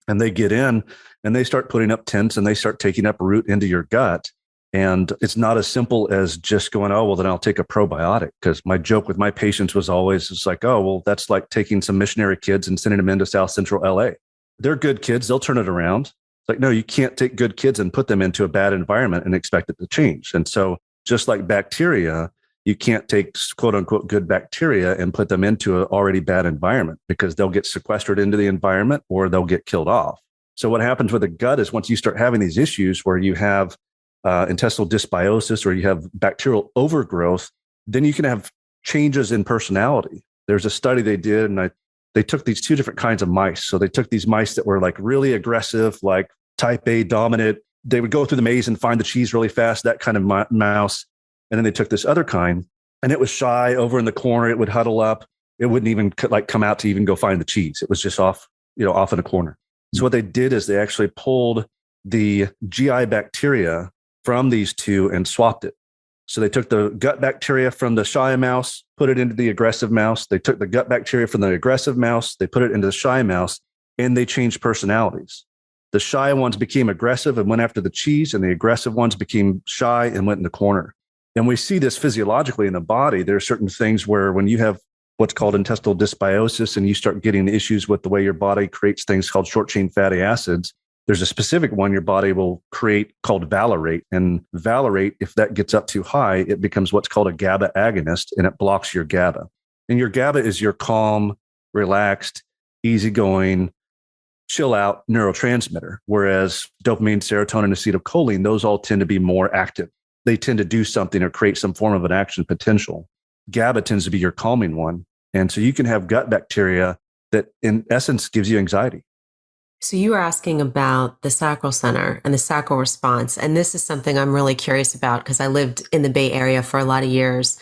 And they get in and they start putting up tents and they start taking up root into your gut. And it's not as simple as just going, oh, well, then I'll take a probiotic. Because my joke with my patients was always, it's like, oh, well, that's like taking some missionary kids and sending them into South Central LA. They're good kids. They'll turn it around. It's like, no, you can't take good kids and put them into a bad environment and expect it to change. And so just like bacteria, you can't take quote unquote good bacteria and put them into an already bad environment because they'll get sequestered into the environment or they'll get killed off. So what happens with the gut is once you start having these issues where you have intestinal dysbiosis or you have bacterial overgrowth, then you can have changes in personality. There's a study they did and they took these two different kinds of mice. So they took these mice that were like really aggressive, like type A dominant. They would go through the maze and find the cheese really fast, that kind of mouse. And then they took this other kind and it was shy over in the corner. It would huddle up. It wouldn't even come out to even go find the cheese. It was just off in a corner. So what they did is they actually pulled the GI bacteria from these two and swapped it. So they took the gut bacteria from the shy mouse, put it into the aggressive mouse. They took the gut bacteria from the aggressive mouse. They put it into the shy mouse and they changed personalities. The shy ones became aggressive and went after the cheese, and the aggressive ones became shy and went in the corner. And we see this physiologically in the body. There are certain things where when you have what's called intestinal dysbiosis and you start getting issues with the way your body creates things called short chain fatty acids, there's a specific one your body will create called valerate. And valerate, if that gets up too high, it becomes what's called a GABA agonist and it blocks your GABA. And your GABA is your calm, relaxed, easygoing, chill out neurotransmitter. Whereas dopamine, serotonin, acetylcholine, those all tend to be more active. They tend to do something or create some form of an action potential. GABA tends to be your calming one. And so you can have gut bacteria that in essence gives you anxiety. So you were asking about the sacral center and the sacral response. And this is something I'm really curious about because I lived in the Bay Area for a lot of years.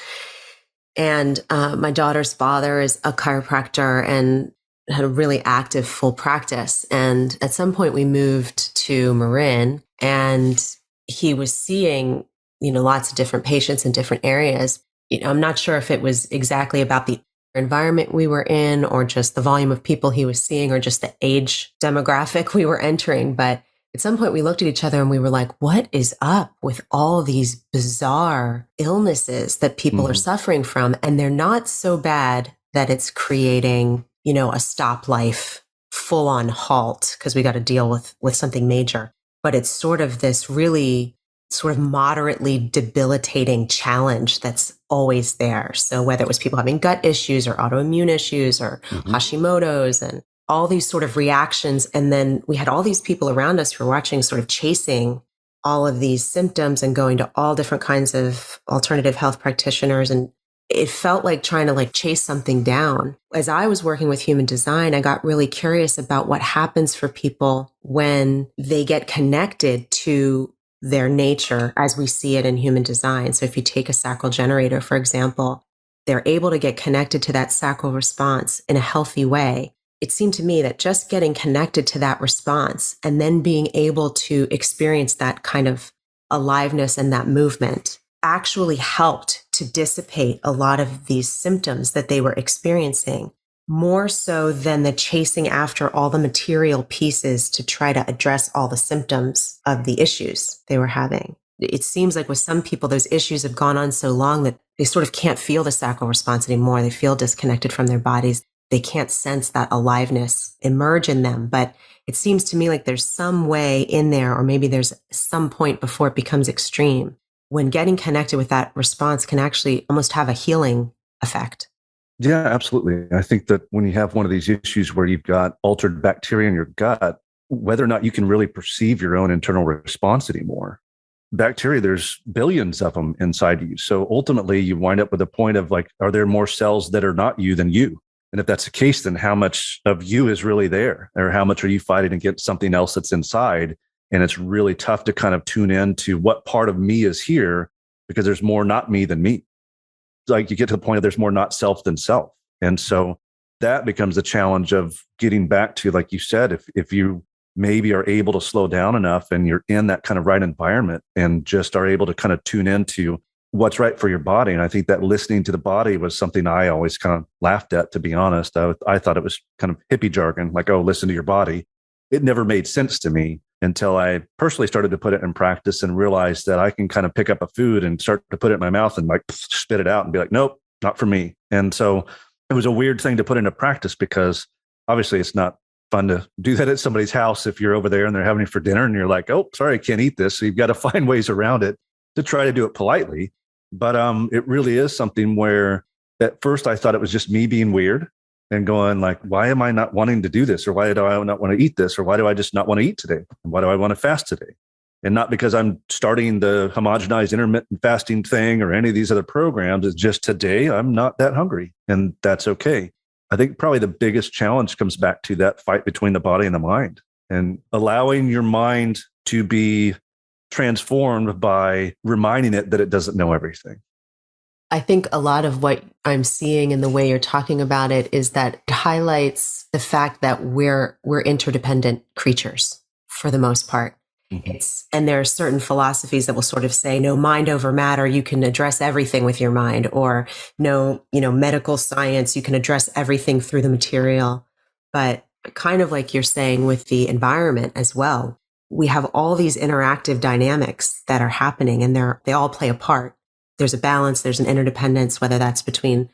And my daughter's father is a chiropractor and had a really active full practice. And at some point we moved to Marin and he was seeing lots of different patients in different areas. I'm not sure if it was exactly about the environment we were in or just the volume of people he was seeing or just the age demographic we were entering. But at some point we looked at each other and we were like, what is up with all these bizarre illnesses that people are suffering from? And they're not so bad that it's creating, a stop life, full on halt, because we got to deal with something major. But it's sort of this really sort of moderately debilitating challenge that's always there. So whether it was people having gut issues or autoimmune issues or Hashimoto's and all these sort of reactions. And then we had all these people around us who were watching, sort of chasing all of these symptoms and going to all different kinds of alternative health practitioners. And it felt like trying to chase something down. As I was working with human design, I got really curious about what happens for people when they get connected to their nature as we see it in human design. So if you take a sacral generator, for example, they're able to get connected to that sacral response in a healthy way. It seemed to me that just getting connected to that response and then being able to experience that kind of aliveness and that movement actually helped to dissipate a lot of these symptoms that they were experiencing, more so than the chasing after all the material pieces to try to address all the symptoms of the issues they were having. It seems like with some people, those issues have gone on so long that they sort of can't feel the sacral response anymore. They feel disconnected from their bodies. They can't sense that aliveness emerge in them. But it seems to me like there's some way in there, or maybe there's some point before it becomes extreme, when getting connected with that response can actually almost have a healing effect. Yeah, absolutely. I think that when you have one of these issues where you've got altered bacteria in your gut, whether or not you can really perceive your own internal response anymore. Bacteria, there's billions of them inside you. So ultimately, you wind up with a point of are there more cells that are not you than you? And if that's the case, then how much of you is really there? Or how much are you fighting against something else that's inside? And it's really tough to kind of tune in to what part of me is here, because there's more not me than me. You get to the point of there's more not self than self. And so that becomes the challenge of getting back to, like you said, if you maybe are able to slow down enough and you're in that kind of right environment and just are able to kind of tune into what's right for your body. And I think that listening to the body was something I always kind of laughed at, to be honest. I thought it was kind of hippie jargon, listen to your body. It never made sense to me until I personally started to put it in practice and realized that I can kind of pick up a food and start to put it in my mouth and spit it out and be like, nope, not for me. And so it was a weird thing to put into practice, because obviously it's not fun to do that at somebody's house if you're over there and they're having it for dinner and you're like, oh, sorry, I can't eat this. So you've got to find ways around it to try to do it politely. But it really is something where at first I thought it was just me being weird and going why am I not wanting to do this? Or why do I not want to eat this? Or why do I just not want to eat today? And why do I want to fast today? And not because I'm starting the homogenized intermittent fasting thing or any of these other programs. It's just today I'm not that hungry, and that's okay. I think probably the biggest challenge comes back to that fight between the body and the mind, and allowing your mind to be transformed by reminding it that it doesn't know everything. I think a lot of what I'm seeing in the way you're talking about it is that it highlights the fact that we're interdependent creatures for the most part. And there are certain philosophies that will sort of say, no, mind over matter, you can address everything with your mind, or no, medical science, you can address everything through the material. But kind of like you're saying with the environment as well, we have all these interactive dynamics that are happening, and they all play a part. There's a balance, there's an interdependence, whether that's between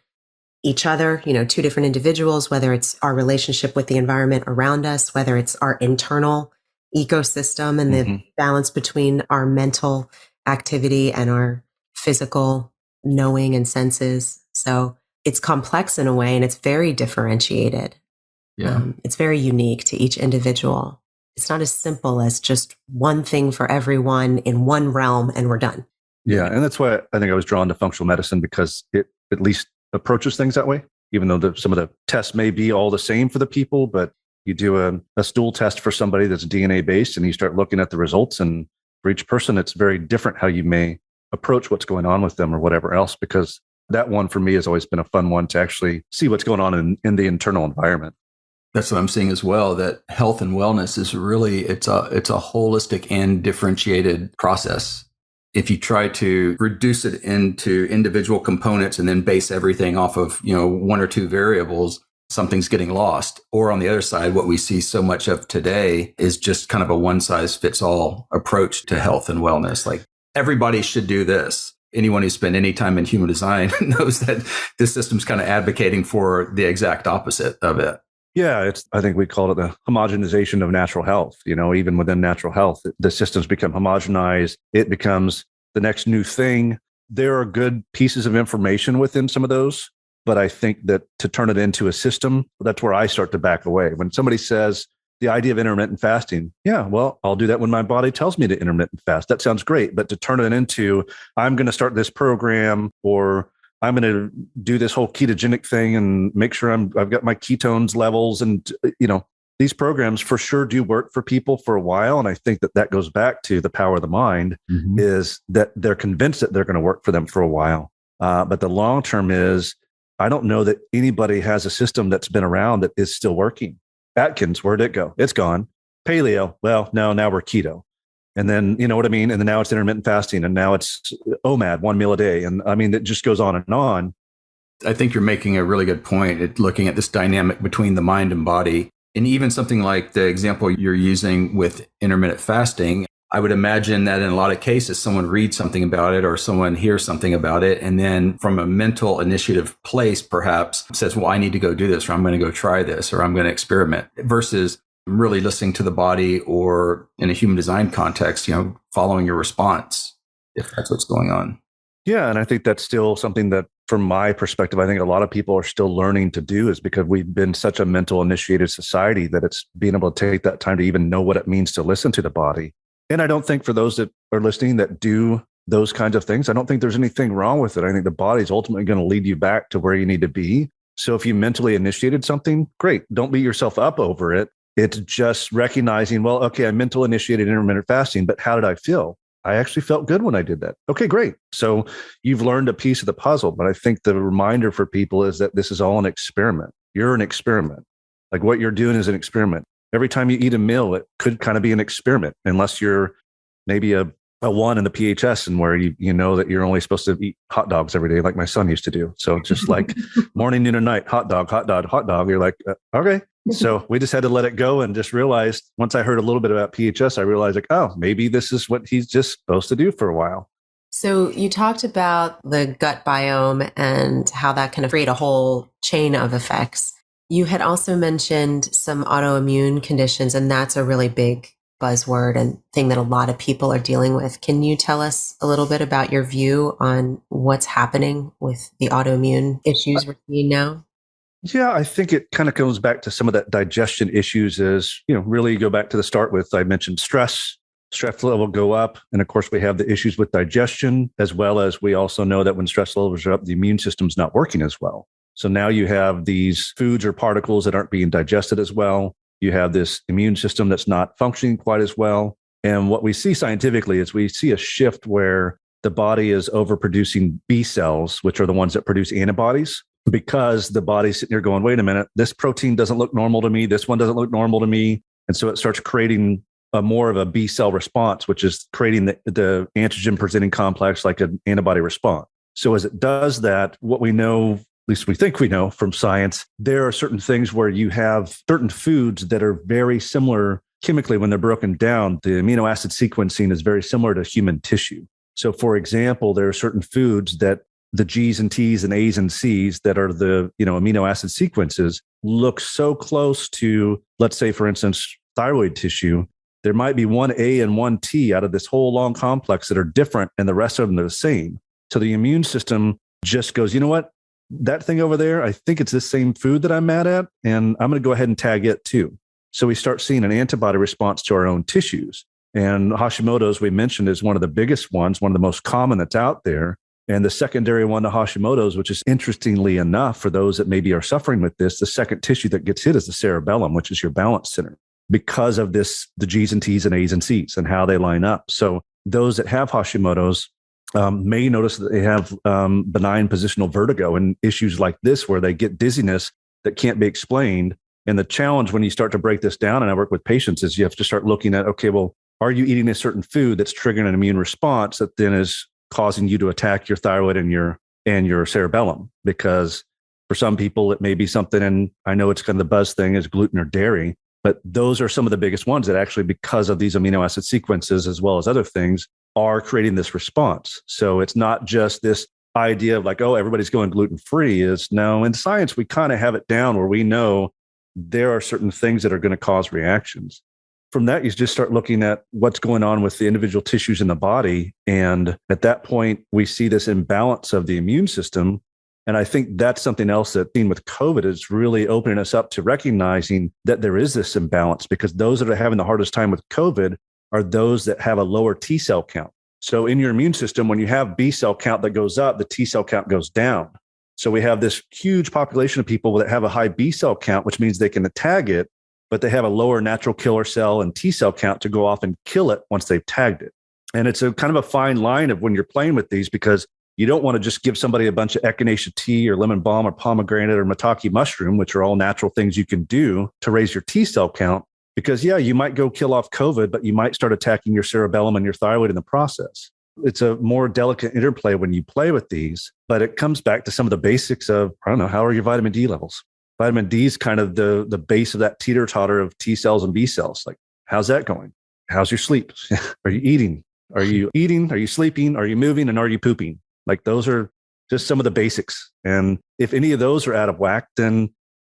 each other, two different individuals, whether it's our relationship with the environment around us, whether it's our internal ecosystem and the balance between our mental activity and our physical knowing and senses. So it's complex in a way, and it's very differentiated. Yeah. It's very unique to each individual. It's not as simple as just one thing for everyone in one realm and we're done. Yeah. And that's why I think I was drawn to functional medicine, because it at least approaches things that way, even though some of the tests may be all the same for the people. But you do a stool test for somebody that's DNA based, and you start looking at the results. And for each person, it's very different how you may approach what's going on with them or whatever else, because that one for me has always been a fun one to actually see what's going on in the internal environment. That's what I'm seeing as well, that health and wellness is really, it's a holistic and differentiated process. If you try to reduce it into individual components and then base everything off of, one or two variables, something's getting lost. Or on the other side, what we see so much of today is just kind of a one size fits all approach to health and wellness. Like everybody should do this. Anyone who spent any time in human design knows that this system's kind of advocating for the exact opposite of it. Yeah, I think we call it the homogenization of natural health. Even within natural health, the systems become homogenized. It becomes the next new thing. There are good pieces of information within some of those, but I think that to turn it into a system, that's where I start to back away. When somebody says the idea of intermittent fasting, yeah, well, I'll do that when my body tells me to intermittent fast. That sounds great. But to turn it into, I'm going to start this program, or I'm going to do this whole ketogenic thing and make sure I've got my ketones levels. And, these programs for sure do work for people for a while. And I think that goes back to the power of the mind, is that they're convinced that they're going to work for them for a while. But the long term is, I don't know that anybody has a system that's been around that is still working. Atkins, where'd it go? It's gone. Paleo, well, no, now we're keto. And then, you know what I mean? And then now it's intermittent fasting, and now it's OMAD, 1 meal a day. And I mean, it just goes on and on. I think you're making a really good point looking at this dynamic between the mind and body. And even something like the example you're using with intermittent fasting, I would imagine that in a lot of cases, someone reads something about it or someone hears something about it, and then from a mental initiative place, perhaps says, well, I need to go do this, or I'm going to go try this, or I'm going to experiment, versus really listening to the body, or in a human design context, following your response, if that's what's going on. Yeah. And I think that's still something that, from my perspective, I think a lot of people are still learning to do, is because we've been such a mental initiated society that it's being able to take that time to even know what it means to listen to the body. And I don't think for those that are listening that do those kinds of things, I don't think there's anything wrong with it. I think the body's ultimately going to lead you back to where you need to be. So if you mentally initiated something, great. Don't beat yourself up over it. It's just recognizing, well, okay, I mental initiated intermittent fasting, but how did I feel? I actually felt good when I did that. Okay, great. So you've learned a piece of the puzzle. But I think the reminder for people is that this is all an experiment. You're an experiment. Like what you're doing is an experiment. Every time you eat a meal, it could kind of be an experiment, unless you're maybe a 1 in the PHS, and where you know that you're only supposed to eat hot dogs every day, like my son used to do. So just like morning, noon, and night, hot dog, hot dog, hot dog. You're like, okay. So we just had to let it go, and just realized, once I heard a little bit about PHS, I realized like, oh, maybe this is what he's just supposed to do for a while. So you talked about the gut biome and how that can create a whole chain of effects. You had also mentioned some autoimmune conditions, and that's a really big buzzword and thing that a lot of people are dealing with. Can you tell us a little bit about your view on what's happening with the autoimmune issues we're seeing now? Yeah, I think it kind of goes back to some of that digestion issues. Is, really go back to the start with, I mentioned stress level go up. And of course, we have the issues with digestion, as well as we also know that when stress levels are up, the immune system's not working as well. So now you have these foods or particles that aren't being digested as well. You have this immune system that's not functioning quite as well. And what we see scientifically is we see a shift where the body is overproducing B cells, which are the ones that produce antibodies, because the body's sitting here going, wait a minute, this protein doesn't look normal to me. This one doesn't look normal to me. And so it starts creating a more of a B cell response, which is creating the antigen presenting complex, like an antibody response. So as it does that, what we know, at least we think we know from science, there are certain things where you have certain foods that are very similar chemically when they're broken down. The amino acid sequencing is very similar to human tissue. So for example, there are certain foods that the G's and T's and A's and C's that are the amino acid sequences look so close to, let's say, for instance, thyroid tissue. There might be one A and one T out of this whole long complex that are different, and the rest of them are the same. So the immune system just goes, you know what? That thing over there, I think it's the same food that I'm mad at, and I'm going to go ahead and tag it too. So we start seeing an antibody response to our own tissues. And Hashimoto's, we mentioned, is one of the biggest ones, one of the most common that's out there. And the secondary one to Hashimoto's, which is interestingly enough, for those that maybe are suffering with this, the second tissue that gets hit is the cerebellum, which is your balance center, because of this, the G's and T's and A's and C's and how they line up. So those that have Hashimoto's may notice that they have benign positional vertigo and issues like this, where they get dizziness that can't be explained. And the challenge when you start to break this down, and I work with patients, is you have to start looking at, okay, well, are you eating a certain food that's triggering an immune response that then is causing you to attack your thyroid and your cerebellum? Because For some people, it may be something, and I know it's kind of the buzz thing is gluten or dairy, but those are some of the biggest ones that actually, because of these amino acid sequences, as well as other things, are creating this response. So it's not just this idea of like, oh, everybody's going gluten free. Is no, in science, we kind of have it down where we know there are certain things that are going to cause reactions. From that, you just start looking at what's going on with the individual tissues in the body. And at that point, we see this imbalance of the immune system. And I think that's something else that seen with COVID is really opening us up to recognizing that there is this imbalance, because those that are having the hardest time with COVID are those that have a lower T cell count. So in your immune system, when you have B cell count that goes up, the T cell count goes down. So we have this huge population of people that have a high B cell count, which means they can tag it, but they have a lower natural killer cell and T cell count to go off and kill it once they've tagged it. And it's a kind of a fine line of when you're playing with these, because you don't want to just give somebody a bunch of echinacea tea or lemon balm or pomegranate or maitake mushroom, which are all natural things you can do to raise your T cell count. Because, yeah, you might go kill off COVID, but you might start attacking your cerebellum and your thyroid in the process. It's a more delicate interplay when you play with these, but it comes back to some of the basics of, I don't know, how are your vitamin D levels? Vitamin D is kind of the base of that teeter-totter of T cells and B cells. Like, how's that going? How's your sleep? Are you eating? Are you eating? Are you sleeping? Are you moving? And are you pooping? Like, those are just some of the basics. And if any of those are out of whack, then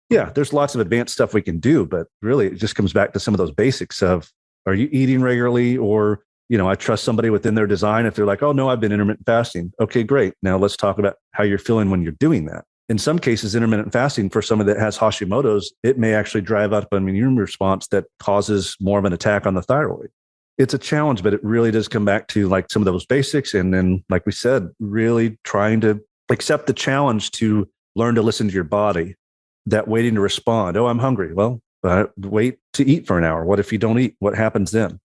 yeah, there's lots of advanced stuff we can do. But really, it just comes back to some of those basics of, are you eating regularly? Or, I trust somebody within their design. If they're like, oh, no, I've been intermittent fasting. Okay, great. Now let's talk about how you're feeling when you're doing that. In some cases, intermittent fasting for somebody that has Hashimoto's, it may actually drive up an immune response that causes more of an attack on the thyroid. It's a challenge, but it really does come back to like some of those basics. And then, like we said, really trying to accept the challenge to learn to listen to your body, that waiting to respond. Oh, I'm hungry. Well, wait to eat for an hour. What if you don't eat? What happens then?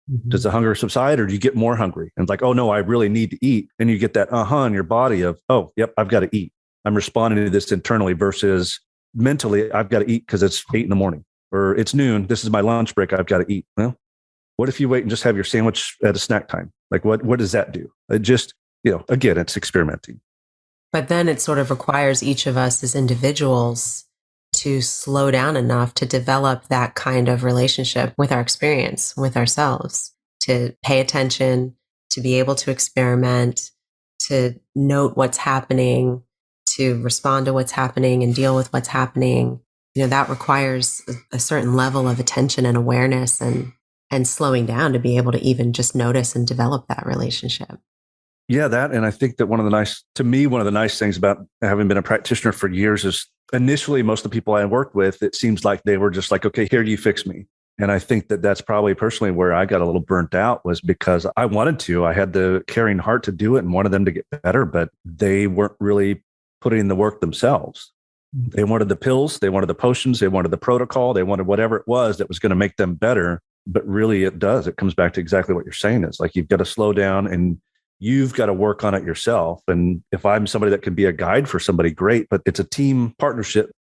Mm-hmm. Does the hunger subside, or do you get more hungry? And it's like, oh, no, I really need to eat. And you get that in your body of, oh, yep, I've got to eat. I'm responding to this internally versus mentally, I've got to eat because it's 8 a.m. or it's noon. This is my lunch break. I've got to eat. Well, what if you wait and just have your sandwich at a snack time? Like, what does that do? It just, again, it's experimenting. But then it sort of requires each of us as individuals to slow down enough to develop that kind of relationship with our experience, with ourselves, to pay attention, to be able to experiment, to note what's happening, to respond to what's happening and deal with what's happening. That requires a certain level of attention and awareness and slowing down to be able to even just notice and develop that relationship. Yeah, that. And I think that one of the nice things about having been a practitioner for years is initially, most of the people I worked with, it seems like they were just like, okay, here, you fix me. And I think that that's probably personally where I got a little burnt out, was because I wanted to. I had the caring heart to do it and wanted them to get better, but they weren't really putting in the work themselves. They wanted the pills, they wanted the potions, they wanted the protocol, they wanted whatever it was that was going to make them better. But really, it comes back to exactly what you're saying. It's like, you've got to slow down and you've got to work on it yourself. And if I'm somebody that can be a guide for somebody, great, but it's a team partnership.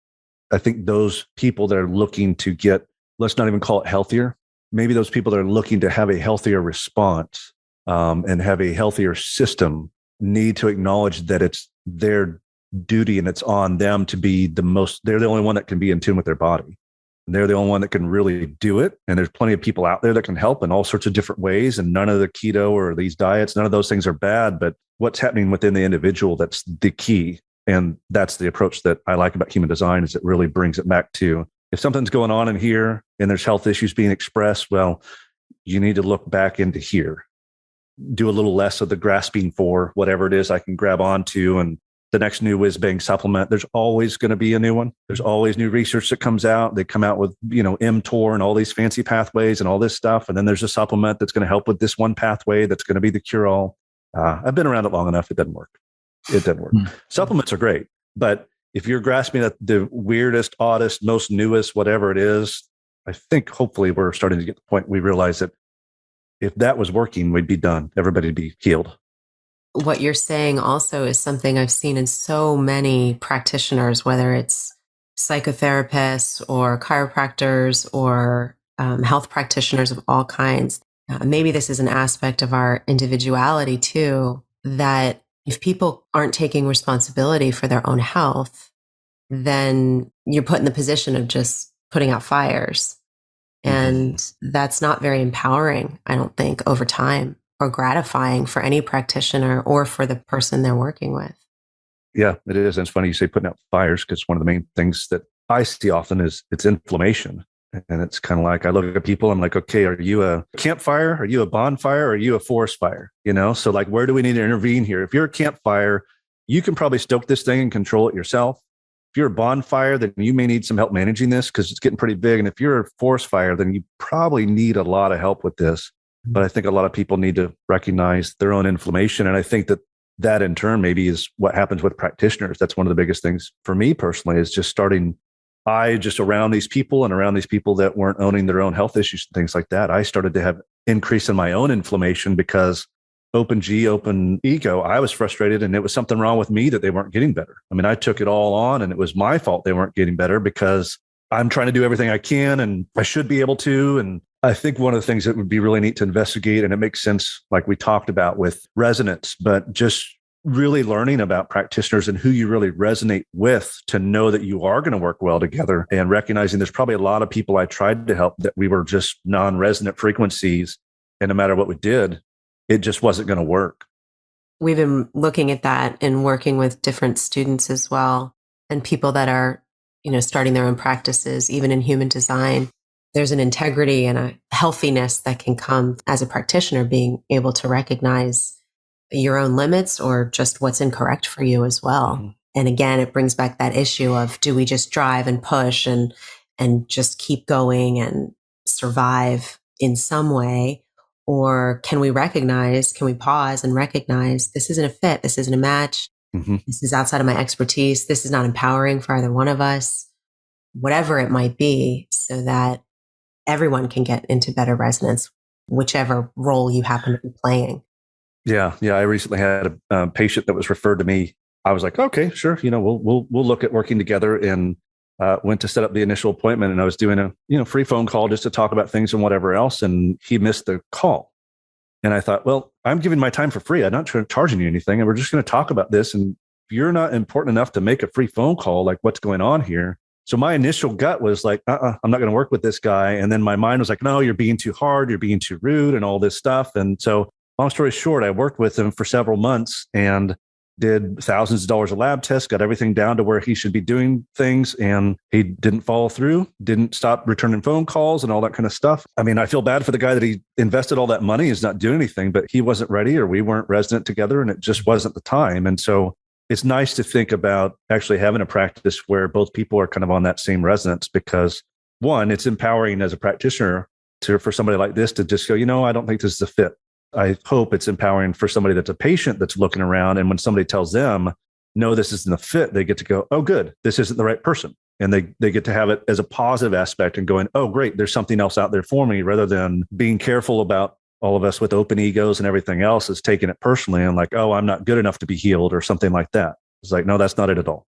I think those people that are looking to get, let's not even call it healthier, maybe those people that are looking to have a healthier response and have a healthier system need to acknowledge that it's their duty and it's on them to be they're the only one that can be in tune with their body. And they're the only one that can really do it. And there's plenty of people out there that can help in all sorts of different ways. And none of the keto or these diets, none of those things are bad, but what's happening within the individual, that's the key. And that's the approach that I like about human design, is it really brings it back to, if something's going on in here and there's health issues being expressed, well, you need to look back into here, do a little less of the grasping for whatever it is I can grab onto and the next new whiz bang supplement. There's always going to be a new one. There's always new research that comes out. They come out with, mTOR and all these fancy pathways and all this stuff. And then there's a supplement that's going to help with this one pathway that's going to be the cure all. I've been around it long enough. It doesn't work. Supplements are great. But if you're grasping at the weirdest, oddest, most newest, whatever it is, I think hopefully we're starting to get to the point we realize that if that was working, we'd be done. Everybody would be healed. What you're saying also is something I've seen in so many practitioners, whether it's psychotherapists or chiropractors or health practitioners of all kinds. Maybe this is an aspect of our individuality too, that if people aren't taking responsibility for their own health, then you're put in the position of just putting out fires. And that's not very empowering, I don't think, over time, or gratifying for any practitioner or for the person they're working with. Yeah, it is. And it's funny you say putting out fires, because one of the main things that I see often is it's inflammation. And it's kind of like, I look at people, I'm like, okay, are you a campfire? Are you a bonfire? Or are you a forest fire? So like, where do we need to intervene here? If you're a campfire, you can probably stoke this thing and control it yourself. If you're a bonfire, then you may need some help managing this because it's getting pretty big. And if you're a forest fire, then you probably need a lot of help with this. But I think a lot of people need to recognize their own inflammation. And I think that in turn maybe is what happens with practitioners. That's one of the biggest things for me personally, is just around these people and around these people that weren't owning their own health issues and things like that. I started to have increase in my own inflammation because open ego, I was frustrated and it was something wrong with me that they weren't getting better. I mean, I took it all on and it was my fault they weren't getting better because I'm trying to do everything I can and I should be able to. And I think one of the things that would be really neat to investigate, and it makes sense, like we talked about with resonance, but just really learning about practitioners and who you really resonate with to know that you are going to work well together, and recognizing there's probably a lot of people I tried to help that we were just non-resonant frequencies. And no matter what we did, it just wasn't going to work. We've been looking at that and working with different students as well, and people that are, starting their own practices, even in human design. There's an integrity and a healthiness that can come as a practitioner, being able to recognize your own limits or just what's incorrect for you as well. Mm-hmm. And again, it brings back that issue of, do we just drive and push and just keep going and survive in some way? Or can we pause and recognize this isn't a fit, this isn't a match, this is outside of my expertise, this is not empowering for either one of us, whatever it might be, so that everyone can get into better resonance, whichever role you happen to be playing. Yeah. I recently had a patient that was referred to me. I was like, okay, sure. We'll look at working together, and went to set up the initial appointment. And I was doing a free phone call just to talk about things and whatever else. And he missed the call. And I thought, well, I'm giving my time for free. I'm not charging you anything. And we're just going to talk about this. And if you're not important enough to make a free phone call, like, what's going on here? So my initial gut was like, I'm not going to work with this guy. And then my mind was like, no, you're being too hard. You're being too rude and all this stuff. And so long story short, I worked with him for several months and did thousands of dollars of lab tests, got everything down to where he should be doing things. And he didn't follow through, didn't stop returning phone calls and all that kind of stuff. I mean, I feel bad for the guy that he invested all that money, is not doing anything, but he wasn't ready, or we weren't resonant together, and it just wasn't the time. And so it's nice to think about actually having a practice where both people are kind of on that same resonance, because one, it's empowering as a practitioner for somebody like this to just go, I don't think this is a fit. I hope it's empowering for somebody that's a patient that's looking around. And when somebody tells them, no, this isn't a fit, they get to go, oh, good, this isn't the right person. And they get to have it as a positive aspect and going, oh, great, there's something else out there for me, rather than being careful about all of us with open egos and everything else is taking it personally and like, oh, I'm not good enough to be healed or something like that. It's like, no, that's not it at all.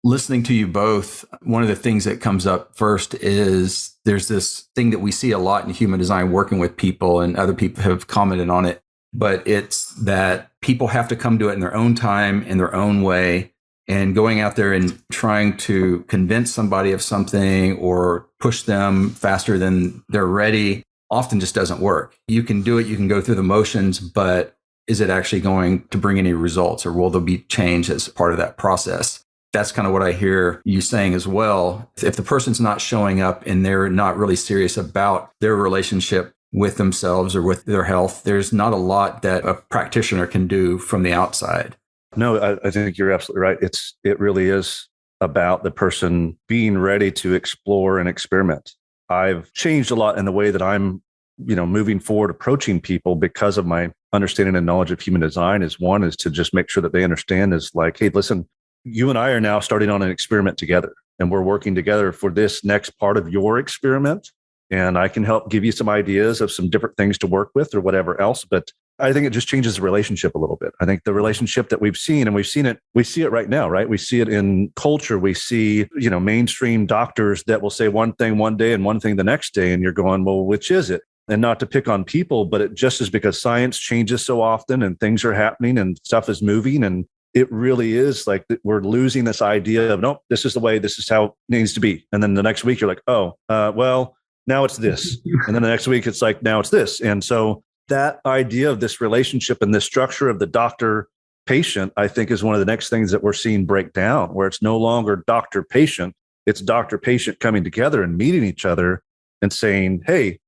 Listening to you both, one of the things that comes up first is there's this thing that we see a lot in human design, working with people, and other people have commented on it, but it's that people have to come to it in their own time, in their own way, and going out there and trying to convince somebody of something or push them faster than they're ready often just doesn't work. You can do it, you can go through the motions, but is it actually going to bring any results, or will there be change as part of that process? That's kind of what I hear you saying as well. If the person's not showing up and they're not really serious about their relationship with themselves or with their health, there's not a lot that a practitioner can do from the outside. No, I think you're absolutely right. It really is about the person being ready to explore and experiment. I've changed a lot in the way that I'm, moving forward, approaching people, because of my understanding and knowledge of human design. Is to just make sure that they understand is like, hey, listen, you and I are now starting on an experiment together, and we're working together for this next part of your experiment. And I can help give you some ideas of some different things to work with or whatever else. But I think it just changes the relationship a little bit. I think the relationship that we see it right now, right? We see it in culture. We see, mainstream doctors that will say one thing one day and one thing the next day. And you're going, well, which is it? And not to pick on people, but it just is because science changes so often and things are happening and stuff is moving. And it really is like we're losing this idea of, nope, this is the way, this is how it needs to be. And then the next week you're like, oh, well, now it's this. And then the next week it's like, now it's this. And so that idea of this relationship and this structure of the doctor patient, I think, is one of the next things that we're seeing break down, where it's no longer doctor patient, it's doctor patient coming together and meeting each other and saying, hey,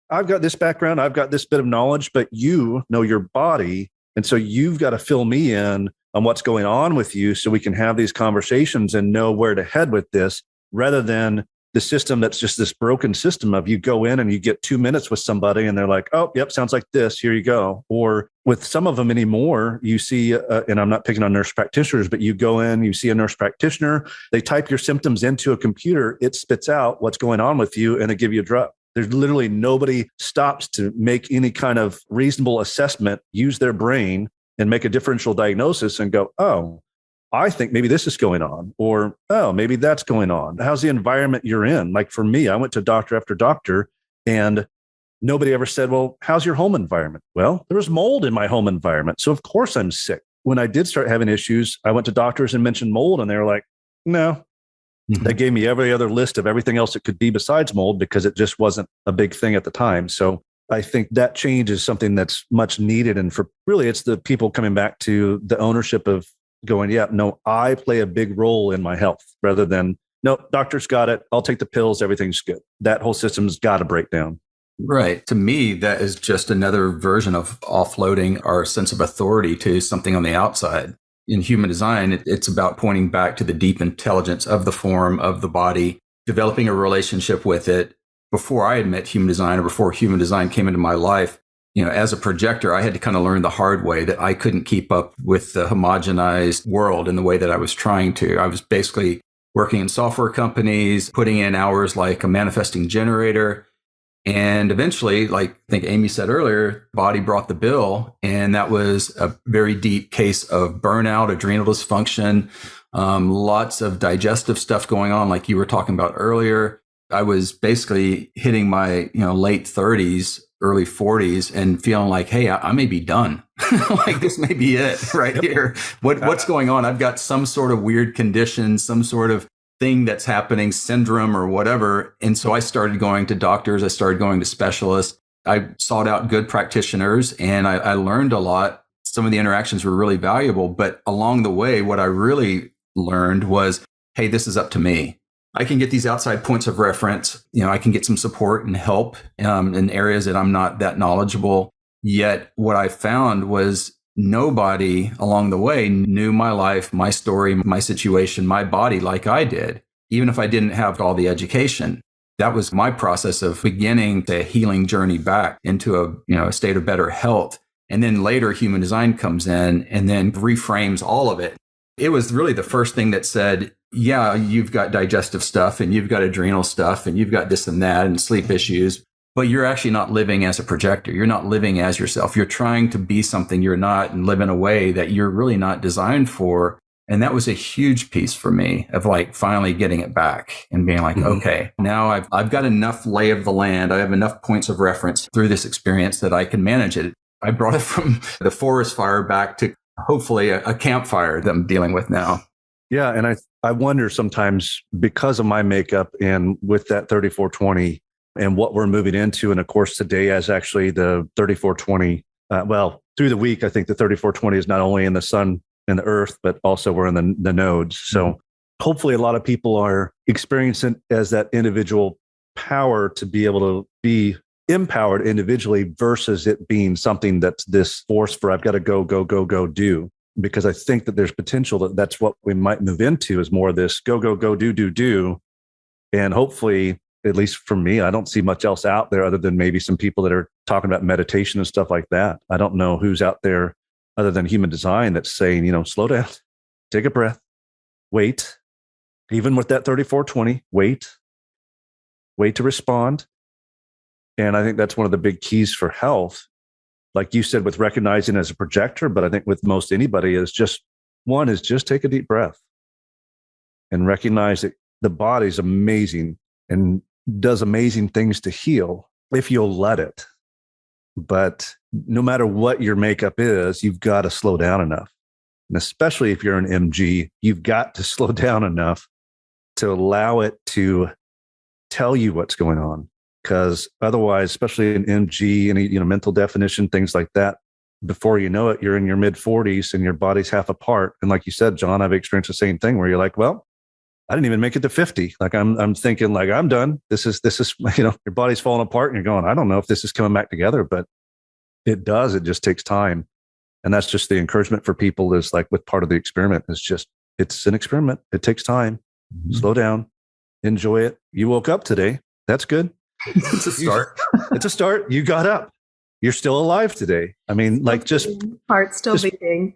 I've got this background, I've got this bit of knowledge, but you know your body. And so you've got to fill me in on what's going on with you so we can have these conversations and know where to head with this, rather than the system that's just this broken system of you go in and you get 2 minutes with somebody and they're like, oh, yep, sounds like this, here you go. Or with some of them anymore, you see, and I'm not picking on nurse practitioners, but you go in, you see a nurse practitioner, they type your symptoms into a computer, it spits out what's going on with you, and they give you a drug. There's literally nobody stops to make any kind of reasonable assessment, use their brain and make a differential diagnosis and go, oh, I think maybe this is going on, or, oh, maybe that's going on. How's the environment you're in? Like for me, I went to doctor after doctor and nobody ever said, well, how's your home environment? Well, there was mold in my home environment. So of course I'm sick. When I did start having issues, I went to doctors and mentioned mold and they were like, no. They gave me every other list of everything else it could be besides mold because it just wasn't a big thing at the time. So I think that change is something that's much needed. And for really, it's the people coming back to the ownership of going, yeah, no, I play a big role in my health, rather than, no, doctor's got it, I'll take the pills, everything's good. That whole system's got to break down. Right. To me, that is just another version of offloading our sense of authority to something on the outside. In human design, it's about pointing back to the deep intelligence of the form, of the body, developing a relationship with it. Before I had met human design, or before human design came into my life, as a projector, I had to kind of learn the hard way that I couldn't keep up with the homogenized world in the way that I was trying to. I was basically working in software companies, putting in hours like a manifesting generator. And eventually, like I think Amy said earlier, body brought the bill. And that was a very deep case of burnout, adrenal dysfunction, lots of digestive stuff going on, like you were talking about earlier. I was basically hitting my late 30s, early 40s and feeling like, hey, I may be done. Like this may be it right here. What's going on? I've got some sort of weird condition, some sort of thing that's happening, syndrome or whatever. And so I started going to doctors. I started going to specialists. I sought out good practitioners and I learned a lot. Some of the interactions were really valuable. But along the way, what I really learned was, hey, this is up to me. I can get these outside points of reference. I can get some support and help in areas that I'm not that knowledgeable. Yet what I found was nobody along the way knew my life, my story, my situation, my body like I did, even if I didn't have all the education. That was my process of beginning the healing journey back into a state of better health. And then later human design comes in and then reframes all of it. It was really the first thing that said, yeah, you've got digestive stuff and you've got adrenal stuff and you've got this and that and sleep issues, but you're actually not living as a projector. You're not living as yourself. You're trying to be something you're not and live in a way that you're really not designed for. And that was a huge piece for me of like finally getting it back and being like, okay, now I've got enough lay of the land. I have enough points of reference through this experience that I can manage it. I brought it from the forest fire back to hopefully a campfire that I'm dealing with now. Yeah. And I wonder sometimes, because of my makeup and with that 3420 and what we're moving into. And of course, today as actually the 3420, through the week, I think the 3420 is not only in the sun and the earth, but also we're in the nodes. So hopefully a lot of people are experiencing as that individual power to be able to be empowered individually versus it being something that's this force for I've got to go do. Because I think that there's potential that that's what we might move into is more of this go, do. And hopefully, at least for me, I don't see much else out there other than maybe some people that are talking about meditation and stuff like that. I don't know who's out there other than human design that's saying, slow down, take a breath, wait. Even with that 3420, wait to respond. And I think that's one of the big keys for health. Like you said, with recognizing as a projector, but I think with most anybody is just take a deep breath and recognize that the body's amazing and does amazing things to heal if you'll let it. But no matter what your makeup is, you've got to slow down enough. And especially if you're an MG, you've got to slow down enough to allow it to tell you what's going on. Because otherwise, especially in MG, any mental definition, things like that, before you know it, you're in your mid 40s and your body's half apart. And like you said, John, I've experienced the same thing where you're like, well, I didn't even make it to 50. Like I'm thinking like I'm done. This is, your body's falling apart and you're going, I don't know if this is coming back together, but it does. It just takes time. And that's just the encouragement for people is like with part of the experiment is just, it's an experiment. It takes time. Mm-hmm. Slow down, enjoy it. You woke up today. That's good. It's a start. It's a start. You got up. You're still alive today. I mean, like just heart still beating.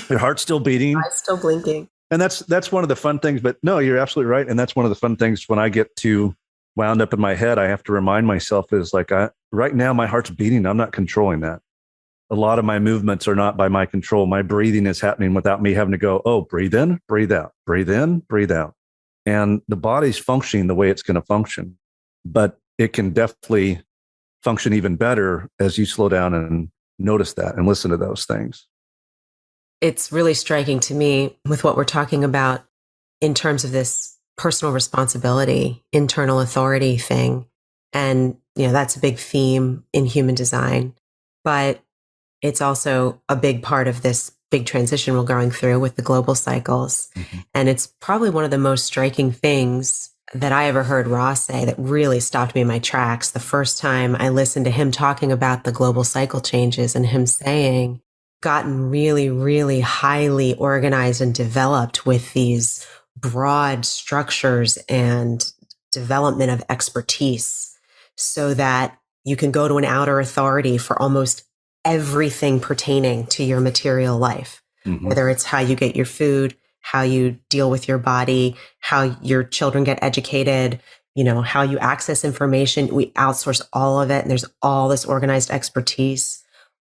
Your heart's still beating. Eyes still blinking. And that's one of the fun things, but no, you're absolutely right. And that's one of the fun things when I get too wound up in my head, I have to remind myself is like, right now my heart's beating. I'm not controlling that. A lot of my movements are not by my control. My breathing is happening without me having to go, oh, breathe in, breathe out, breathe in, breathe out. And the body's functioning the way it's going to function, but it can definitely function even better as you slow down and notice that and listen to those things. It's really striking to me with what we're talking about in terms of this personal responsibility, internal authority thing. And, that's a big theme in human design, but it's also a big part of this big transition we're going through with the global cycles. Mm-hmm. And it's probably one of the most striking things that I ever heard Ross say that really stopped me in my tracks. The first time I listened to him talking about the global cycle changes and him saying, gotten really, really highly organized and developed with these broad structures and development of expertise so that you can go to an outer authority for almost everything pertaining to your material life, mm-hmm. whether it's how you get your food, how you deal with your body, how your children get educated, how you access information. We outsource all of it. And there's all this organized expertise.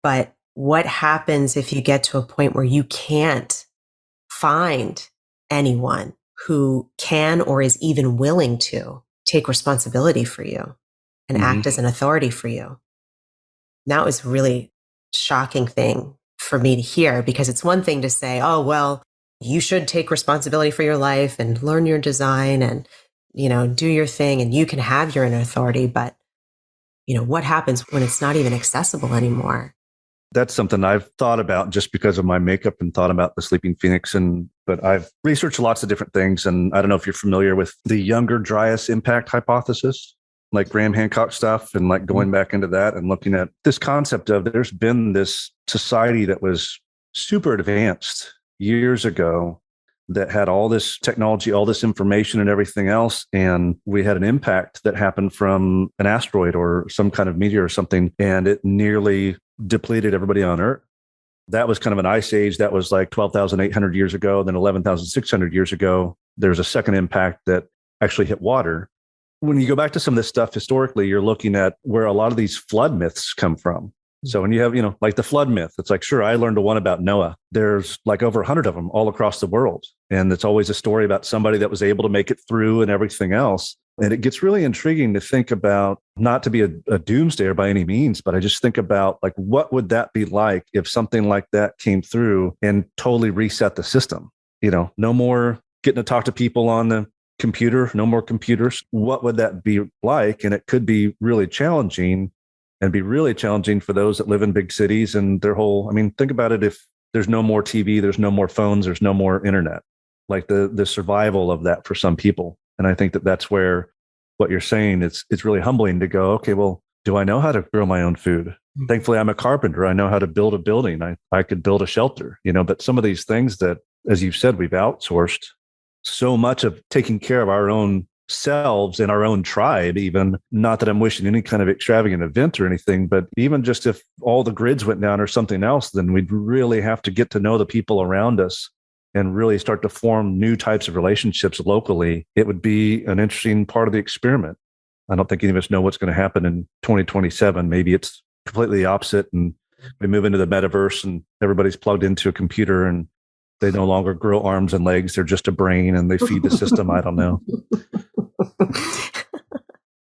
But what happens if you get to a point where you can't find anyone who can or is even willing to take responsibility for you and mm-hmm. act as an authority for you? That was really shocking thing for me to hear, because it's one thing to say, oh, well, you should take responsibility for your life and learn your design and, do your thing and you can have your own authority. But, what happens when it's not even accessible anymore? That's something I've thought about just because of my makeup and thought about the Sleeping Phoenix. But I've researched lots of different things. And I don't know if you're familiar with the younger Dryas impact hypothesis, like Graham Hancock stuff, and like going back into that and looking at this concept of there's been this society that was super advanced years ago that had all this technology, all this information and everything else. And we had an impact that happened from an asteroid or some kind of meteor or something, and it nearly depleted everybody on Earth. That was kind of an ice age. That was like 12,800 years ago. Then 11,600 years ago, there's a second impact that actually hit water. When you go back to some of this stuff historically, you're looking at where a lot of these flood myths come from. So when you have, like the flood myth, it's like, sure, I learned one about Noah. There's like over 100 of them all across the world. And it's always a story about somebody that was able to make it through and everything else. And it gets really intriguing to think about, not to be a doomsdayer by any means, but I just think about like, what would that be like if something like that came through and totally reset the system? No more getting to talk to people on the computer, no more computers. What would that be like? And it could be really challenging, and be really challenging for those that live in big cities and their whole, think about it. If there's no more TV, there's no more phones, there's no more internet, like the survival of that for some people. And I think that that's where what you're saying, it's really humbling to go, okay, well, do I know how to grow my own food? Mm-hmm. Thankfully, I'm a carpenter. I know how to build a building. I could build a shelter, but some of these things that, as you've said, we've outsourced so much of taking care of our own selves and our own tribe, even. Not that I'm wishing any kind of extravagant event or anything, but even just if all the grids went down or something else, then we'd really have to get to know the people around us and really start to form new types of relationships locally. It would be an interesting part of the experiment. I don't think any of us know what's going to happen in 2027. Maybe it's completely the opposite and we move into the metaverse and everybody's plugged into a computer and they no longer grow arms and legs. They're just a brain and they feed the system. I don't know.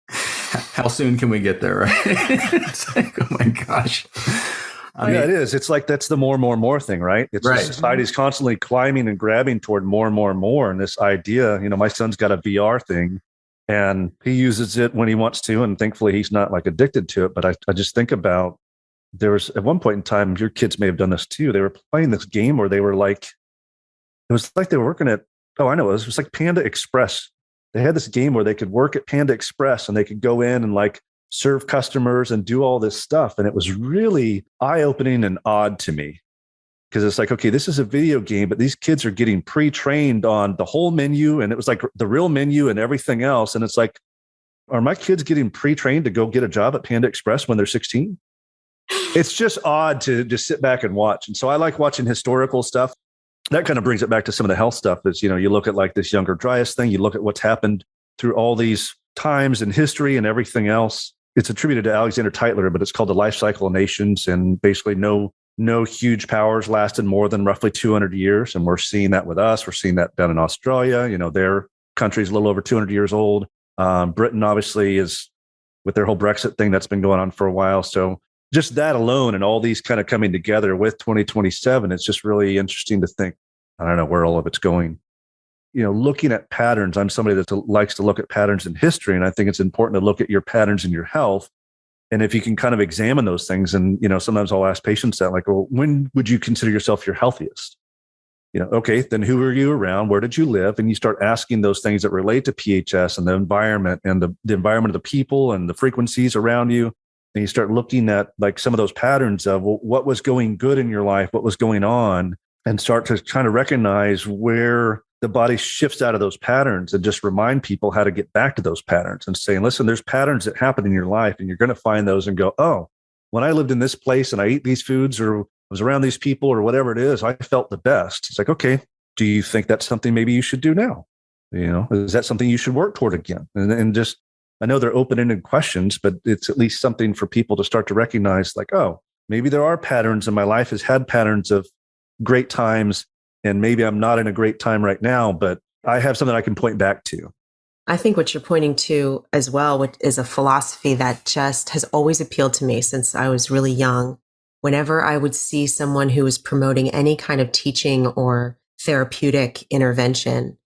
How soon can we get there, right? It's like, oh my gosh. Yeah, it is. It's like that's the more thing, right? It's Right. society's constantly climbing and grabbing toward more and more and more. And this idea, my son's got a VR thing and he uses it when he wants to. And thankfully, he's not like addicted to it. But I just think about there was at one point in time, your kids may have done this too. They were playing this game where they were like, it was like they were working at, oh, I know, it was like Panda Express. They had this game where they could work at Panda Express and they could go in and like serve customers and do all this stuff. And it was really eye-opening and odd to me because it's like, okay, this is a video game, but these kids are getting pre-trained on the whole menu. And it was like the real menu and everything else. And it's like, are my kids getting pre-trained to go get a job at Panda Express when they're 16? It's just odd to just sit back and watch. And so I like watching historical stuff. That kind of brings it back to some of the health stuff is, you look at like this Younger Dryas thing, you look at what's happened through all these times in history and everything else. It's attributed to Alexander Tytler, but it's called the life cycle of nations. And basically no huge powers lasted more than roughly 200 years. And we're seeing that with us. We're seeing that down in Australia. Their country's a little over 200 years old. Britain obviously is with their whole Brexit thing that's been going on for a while. So just that alone and all these kind of coming together with 2027, it's just really interesting to think, I don't know where all of it's going. Looking at patterns, I'm somebody that likes to look at patterns in history. And I think it's important to look at your patterns in your health. And if you can kind of examine those things, and, sometimes I'll ask patients that like, well, when would you consider yourself your healthiest? Okay, then who are you around? Where did you live? And you start asking those things that relate to PHS and the environment and the environment of the people and the frequencies around you. And you start looking at like some of those patterns of, well, what was going good in your life? What was going on? And start to kind of recognize where the body shifts out of those patterns and just remind people how to get back to those patterns and saying, listen, there's patterns that happen in your life and you're going to find those and go, oh, when I lived in this place and I ate these foods or was around these people or whatever it is, I felt the best. It's like, okay, do you think that's something maybe you should do now? Is that something you should work toward again? And just, I know they're open-ended questions, but it's at least something for people to start to recognize like, oh, maybe there are patterns and my life has had patterns of great times. And maybe I'm not in a great time right now, but I have something I can point back to. I think what you're pointing to as well, which is a philosophy that just has always appealed to me since I was really young. Whenever I would see someone who was promoting any kind of teaching or therapeutic intervention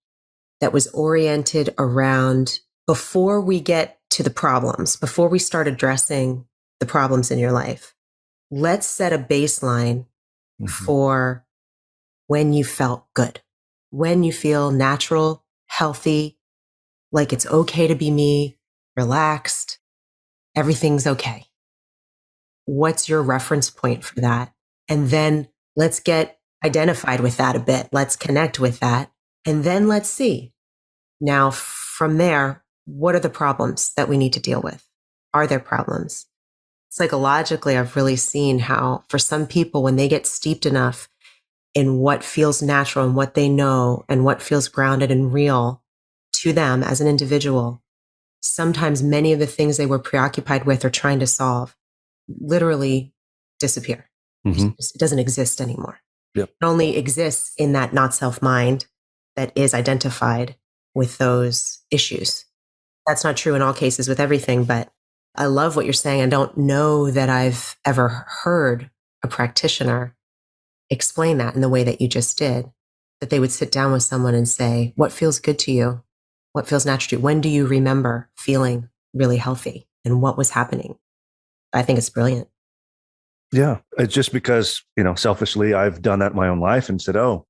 that was oriented around before we get to the problems, before we start addressing the problems in your life, let's set a baseline for when you felt good, when you feel natural, healthy, like it's okay to be me, relaxed, everything's okay. What's your reference point for that? And then let's get identified with that a bit. Let's connect with that. And then let's see. Now, from there, what are the problems that we need to deal with? Are there problems? Psychologically, I've really seen how for some people, when they get steeped enough in what feels natural and what they know and what feels grounded and real to them as an individual, sometimes many of the things they were preoccupied with or trying to solve literally disappear. It doesn't exist anymore. Yep. It only exists in that not self mind that is identified with those issues. That's not true in all cases with everything, but I love what you're saying. I don't know that I've ever heard a practitioner explain that in the way that you just did, that they would sit down with someone and say, what feels good to you? What feels natural to you? When do you remember feeling really healthy and what was happening? I think it's brilliant. Yeah. It's just because, selfishly, I've done that in my own life and said, oh,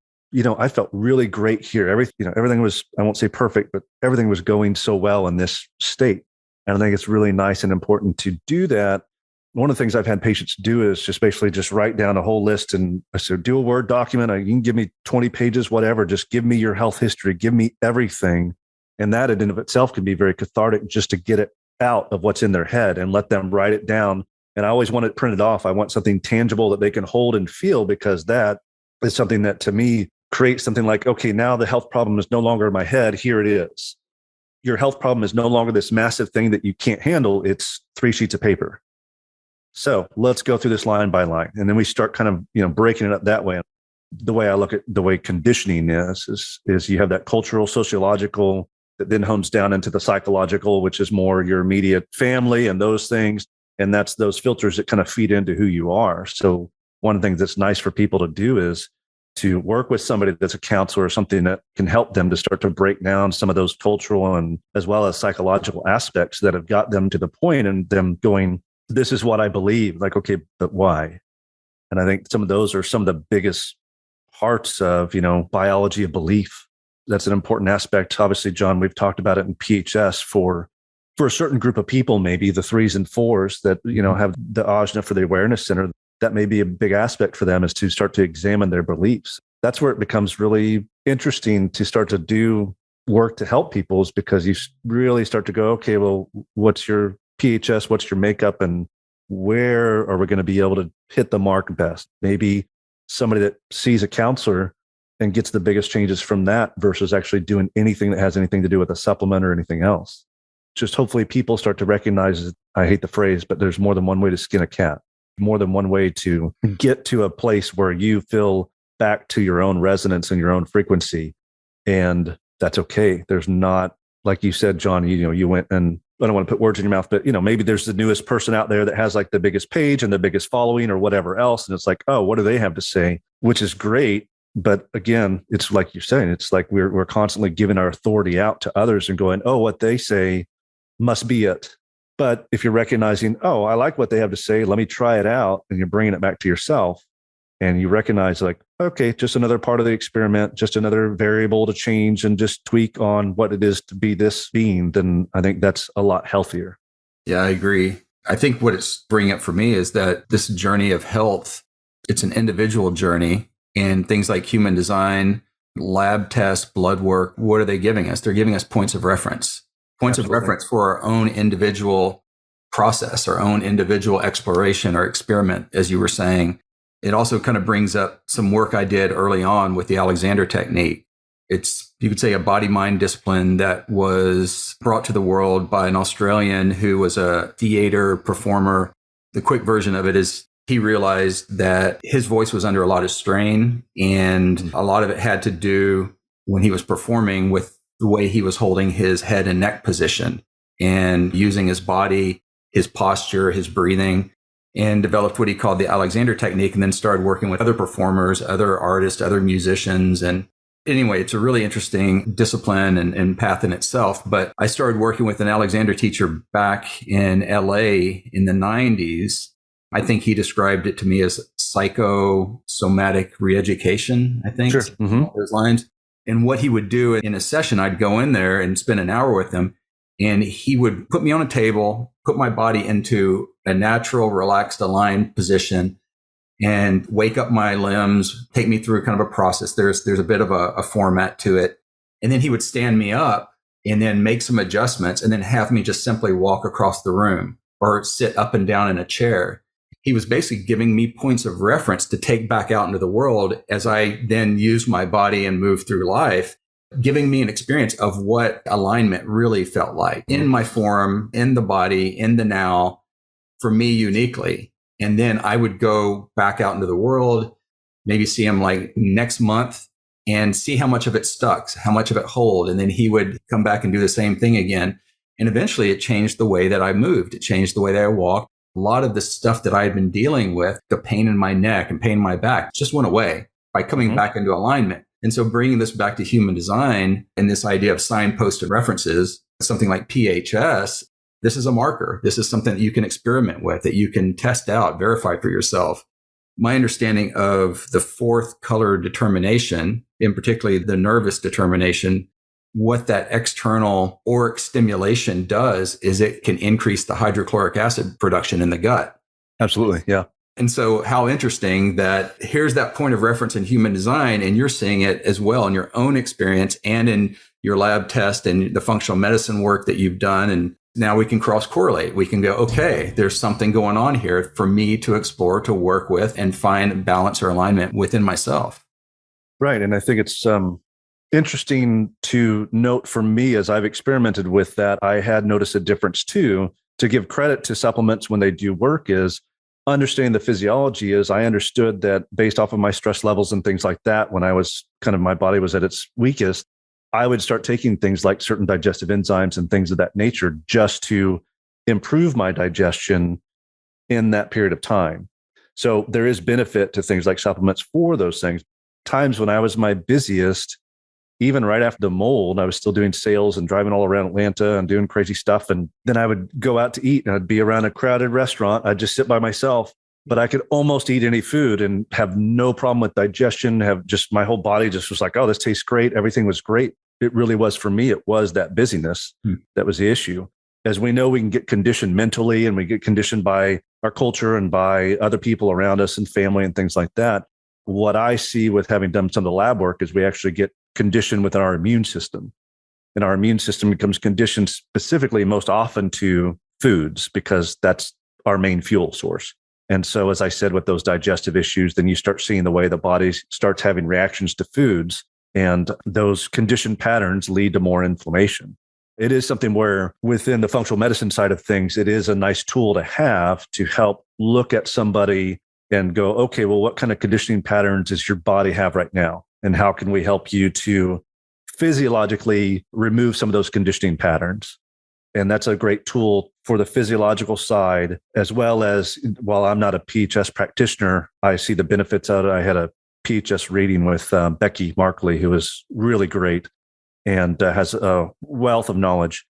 I felt really great here. Everything was, I won't say perfect, but everything was going so well in this state. And I think it's really nice and important to do that. One of the things I've had patients do is just basically just write down a whole list. And I said, do a Word document. You can give me 20 pages, whatever. Just give me your health history. Give me everything. And that in and of itself can be very cathartic just to get it out of what's in their head and let them write it down. And I always want it printed off. I want something tangible that they can hold and feel, because that is something that to me creates something like, okay, now the health problem is no longer in my head. Here it is. Your health problem is no longer this massive thing that you can't handle. It's 3 sheets of paper. So let's go through this line by line. And then we start kind of, breaking it up that way. The way I look at the way conditioning is you have that cultural, sociological that then hones down into the psychological, which is more your immediate family and those things. And that's those filters that kind of feed into who you are. So one of the things that's nice for people to do is to work with somebody that's a counselor or something that can help them to start to break down some of those cultural and as well as psychological aspects that have got them to the point and them going, this is what I believe. Like, okay, but why? And I think some of those are some of the biggest parts of, biology of belief. That's an important aspect. Obviously, John, we've talked about it in PHS for a certain group of people, maybe the 3s and 4s that, have the ajna for the awareness center. That may be a big aspect for them is to start to examine their beliefs. That's where it becomes really interesting to start to do work to help people, is because you really start to go, okay, well, what's your PHS? What's your makeup? And where are we going to be able to hit the mark best? Maybe somebody that sees a counselor and gets the biggest changes from that versus actually doing anything that has anything to do with a supplement or anything else. Just hopefully people start to recognize, I hate the phrase, but there's more than one way to skin a cat, more than one way to get to a place where you feel back to your own resonance and your own frequency. And that's okay. There's not, like you said, John, you went, and I don't want to put words in your mouth, but maybe there's the newest person out there that has like the biggest page and the biggest following or whatever else. And it's like, oh, what do they have to say? Which is great. But again, it's like you're saying, it's like we're constantly giving our authority out to others and going, oh, what they say must be it. But if you're recognizing, oh, I like what they have to say, let me try it out, and you're bringing it back to yourself, and you recognize like, okay, just another part of the experiment, just another variable to change and just tweak on what it is to be this being, then I think that's a lot healthier. Yeah, I agree. I think what it's bringing up for me is that this journey of health, it's an individual journey, and things like human design, lab tests, blood work, what are they giving us? They're giving us points of reference. Points Absolutely. Of reference for our own individual process, our own individual exploration or experiment, as you were saying. It also kind of brings up some work I did early on with the Alexander technique. It's, you could say, a body-mind discipline that was brought to the world by an Australian who was a theater performer. The quick version of it is he realized that his voice was under a lot of strain, and a lot of it had to do when he was performing with the way he was holding his head and neck position and using his body, his posture, his breathing, and developed what he called the Alexander technique, and then started working with other performers, other artists, other musicians. And anyway, it's a really interesting discipline and path in itself. But I started working with an Alexander teacher back in LA in the 90s. I think he described it to me as psychosomatic reeducation, I think, sure. Along those lines. And what he would do in a session, I'd go in there and spend an hour with him, and he would put me on a table, put my body into a natural, relaxed, aligned position, and wake up my limbs, take me through kind of a process. There's a bit of a format to it. And then he would stand me up and then make some adjustments and then have me just simply walk across the room or sit up and down in a chair. He was basically giving me points of reference to take back out into the world as I then use my body and move through life, giving me an experience of what alignment really felt like in my form, in the body, in the now, for me uniquely. And then I would go back out into the world, maybe see him like next month and see how much of it stuck, how much of it hold. And then he would come back and do the same thing again. And eventually it changed the way that I moved. It changed the way that I walked. A lot of the stuff that I had been dealing with, the pain in my neck and pain in my back, just went away by coming back into alignment. And so bringing this back to human design and this idea of signposts and references, something like PHS, this is a marker. This is something that you can experiment with, that you can test out, verify for yourself. My understanding of the fourth color determination, in particularly the nervous determination, what that external auric stimulation does is it can increase the hydrochloric acid production in the gut. Absolutely. Yeah. And so how interesting that here's that point of reference in human design, and you're seeing it as well in your own experience and in your lab test and the functional medicine work that you've done. And now we can cross correlate. We can go, okay, there's something going on here for me to explore, to work with, and find balance or alignment within myself. Right. And I think it's interesting to note for me, as I've experimented with that, I had noticed a difference too. To give credit to supplements when they do work is understanding the physiology. Is I understood that based off of my stress levels and things like that, when I was kind of, my body was at its weakest, I would start taking things like certain digestive enzymes and things of that nature just to improve my digestion in that period of time. So there is benefit to things like supplements for those things. Times when I was my busiest, even right after the mold, I was still doing sales and driving all around Atlanta and doing crazy stuff. And then I would go out to eat and I'd be around a crowded restaurant. I'd just sit by myself, but I could almost eat any food and have no problem with digestion, have just my whole body just was like, oh, this tastes great. Everything was great. It really was for me. It was that busyness that was the issue. As we know, we can get conditioned mentally and we get conditioned by our culture and by other people around us and family and things like that. What I see with having done some of the lab work is we actually get conditioned within our immune system. And our immune system becomes conditioned specifically most often to foods because that's our main fuel source. And so, as I said, with those digestive issues, then you start seeing the way the body starts having reactions to foods, and those conditioned patterns lead to more inflammation. It is something where within the functional medicine side of things, it is a nice tool to have to help look at somebody and go, okay, well, what kind of conditioning patterns does your body have right now? And how can we help you to physiologically remove some of those conditioning patterns? And that's a great tool for the physiological side, as well as, while I'm not a PHS practitioner, I see the benefits of it. I had a PHS reading with Becky Markley, who is really great and has a wealth of knowledge.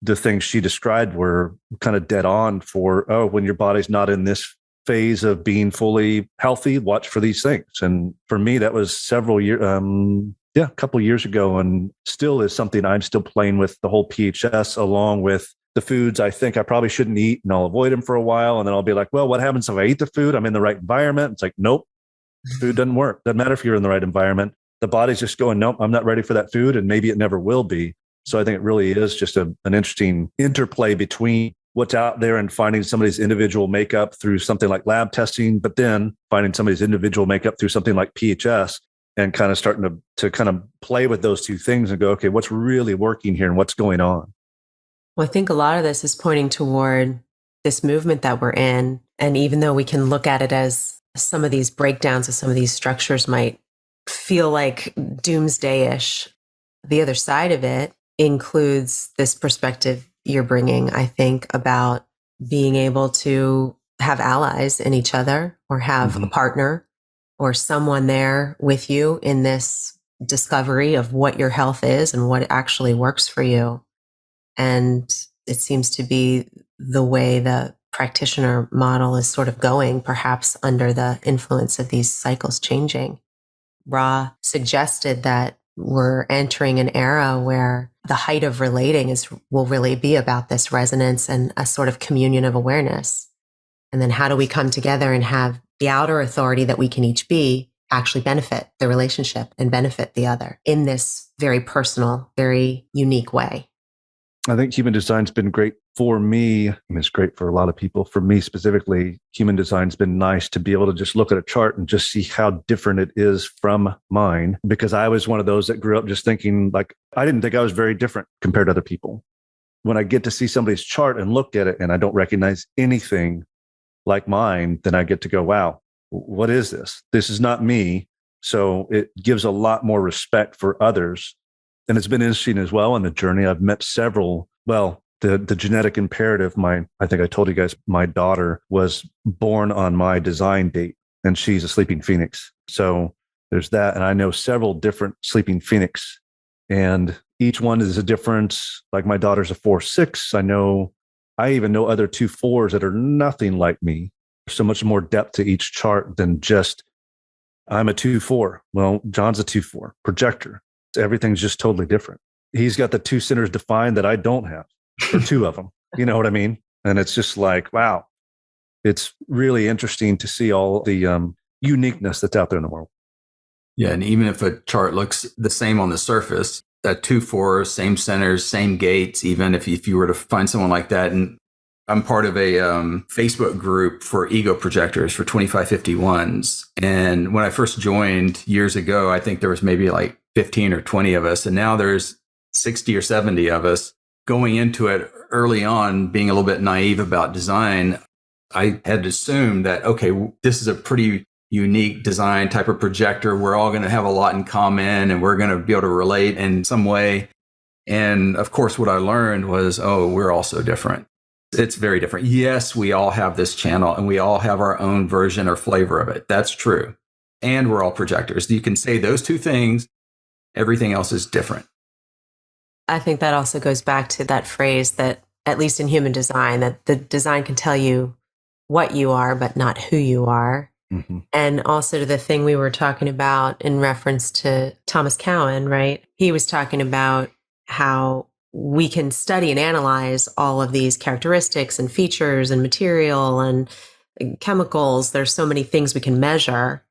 The things she described were kind of dead on for, oh, when your body's not in this phase of being fully healthy, watch for these things. And for me, that was several years, a couple of years ago, and still is something I'm still playing with, the whole PHS, along with the foods I think I probably shouldn't eat, and I'll avoid them for a while. And then I'll be like, well, what happens if I eat the food? I'm in the right environment. It's like, nope, food doesn't work. Doesn't matter if you're in the right environment. The body's just going, nope, I'm not ready for that food. And maybe it never will be. So I think it really is just an interesting interplay between what's out there and finding somebody's individual makeup through something like lab testing, but then finding somebody's individual makeup through something like PHS, and kind of starting to kind of play with those two things and go, okay, what's really working here and what's going on? Well, I think a lot of this is pointing toward this movement that we're in. And even though we can look at it as some of these breakdowns of some of these structures might feel like doomsday-ish, the other side of it includes this perspective you're bringing, I think, about being able to have allies in each other, or have a partner or someone there with you in this discovery of what your health is and what actually works for you. And it seems to be the way the practitioner model is sort of going, perhaps under the influence of these cycles changing. Ra suggested that we're entering an era where the height of relating will really be about this resonance and a sort of communion of awareness. And then how do we come together and have the outer authority that we can each be actually benefit the relationship and benefit the other in this very personal, very unique way? I think human design's been great for me. I mean, it's great for a lot of people. For me specifically, human design's been nice to be able to just look at a chart and just see how different it is from mine, because I was one of those that grew up just thinking, like, I didn't think I was very different compared to other people. When I get to see somebody's chart and look at it and I don't recognize anything like mine, then I get to go, wow, what is this? This is not me. So it gives a lot more respect for others. And it's been interesting as well in the journey. I've met several, the genetic imperative, I think I told you guys, my daughter was born on my design date, and she's a sleeping phoenix. So there's that. And I know several different sleeping phoenix, and each one is a difference. Like my daughter's a 4/6. I even know other 2/4s that are nothing like me. So much more depth to each chart than just, I'm a 2/4. Well, John's a 2/4 projector. Everything's just totally different. He's got the two centers defined that I don't have, or two of them. You know what I mean? And it's just like, wow, it's really interesting to see all the uniqueness that's out there in the world. Yeah. And even if a chart looks the same on the surface, that 2/4, same centers, same gates, even if you were to find someone like that. And I'm part of a Facebook group for ego projectors for 2551s. And when I first joined years ago, I think there was maybe like 15 or 20 of us. And now there's 60 or 70 of us. Going into it early on, being a little bit naive about design, I had assumed that, okay, this is a pretty unique design type of projector. We're all going to have a lot in common and we're going to be able to relate in some way. And of course, what I learned was, oh, we're all so different. It's very different. Yes, we all have this channel and we all have our own version or flavor of it. That's true. And we're all projectors. You can say those two things. Everything else is different. I think that also goes back to that phrase that, at least in human design, that the design can tell you what you are, but not who you are. Mm-hmm. And also to the thing we were talking about in reference to Thomas Cowan, right? He was talking about how we can study and analyze all of these characteristics and features and material and chemicals. There's so many things we can measure,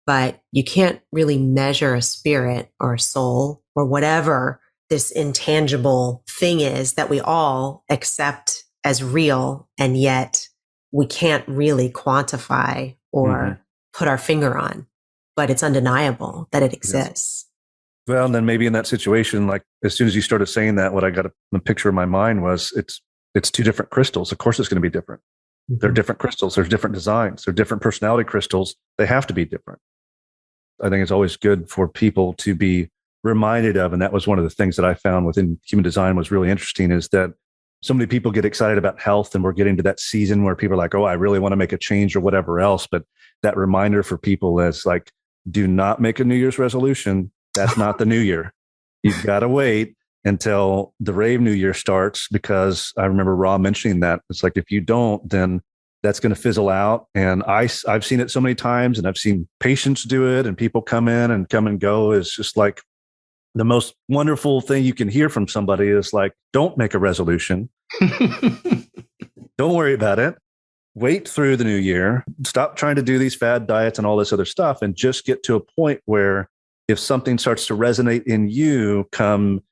but you can't really measure a spirit or a soul or whatever this intangible thing is that we all accept as real, and yet we can't really quantify or put our finger on, but it's undeniable that it exists. Well, and then maybe in that situation, like as soon as you started saying that, what I got the picture in my mind was it's two different crystals. Of course, it's going to be different. Mm-hmm. They're different crystals. There's different designs. They're different personality crystals. They have to be different. I think it's always good for people to be reminded of, and that was one of the things that I found within human design was really interesting, is that so many people get excited about health, and we're getting to that season where people are like, oh, I really want to make a change or whatever else. But that reminder for people is like, do not make a New Year's resolution. That's not the new year. You've got to wait until the Rave New Year starts, because I remember Ra mentioning that. It's like, if you don't, then that's going to fizzle out. And I've seen it so many times, and I've seen patients do it, and people come in and come and go. It's just like the most wonderful thing you can hear from somebody is like, don't make a resolution. Don't worry about it. Wait through the new year. Stop trying to do these fad diets and all this other stuff, and just get to a point where if something starts to resonate in you come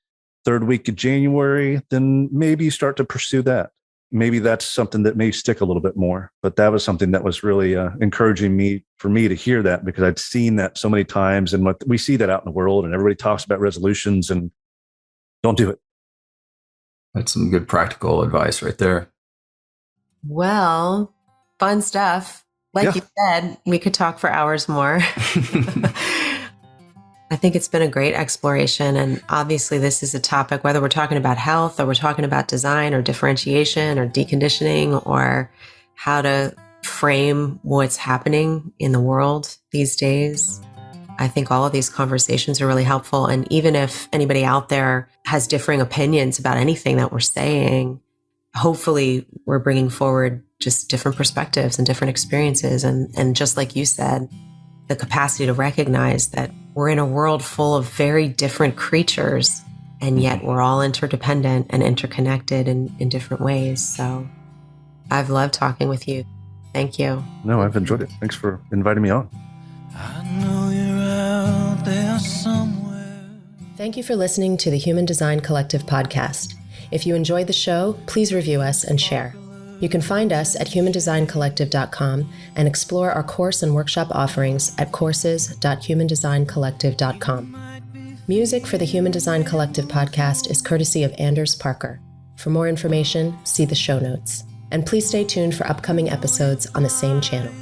third week of January, then maybe you start to pursue that. Maybe that's something that may stick a little bit more. But that was something that was really encouraging for me to hear that, because I'd seen that so many times, and we see that out in the world, and everybody talks about resolutions, and don't do it. That's some good practical advice right there. Well, fun stuff. Like you said, we could talk for hours more. I think it's been a great exploration. And obviously this is a topic, whether we're talking about health or we're talking about design or differentiation or deconditioning or how to frame what's happening in the world these days. I think all of these conversations are really helpful. And even if anybody out there has differing opinions about anything that we're saying, hopefully we're bringing forward just different perspectives and different experiences. And just like you said, the capacity to recognize that we're in a world full of very different creatures, and yet we're all interdependent and interconnected in different ways. So I've loved talking with you. Thank you. No, I've enjoyed it. Thanks for inviting me on. I know you're out there somewhere. Thank you for listening to the Human Design Collective podcast. If you enjoyed the show, please review us and share. You can find us at humandesigncollective.com and explore our course and workshop offerings at courses.humandesigncollective.com. Music for the Human Design Collective podcast is courtesy of Anders Parker. For more information, see the show notes. And please stay tuned for upcoming episodes on the same channel.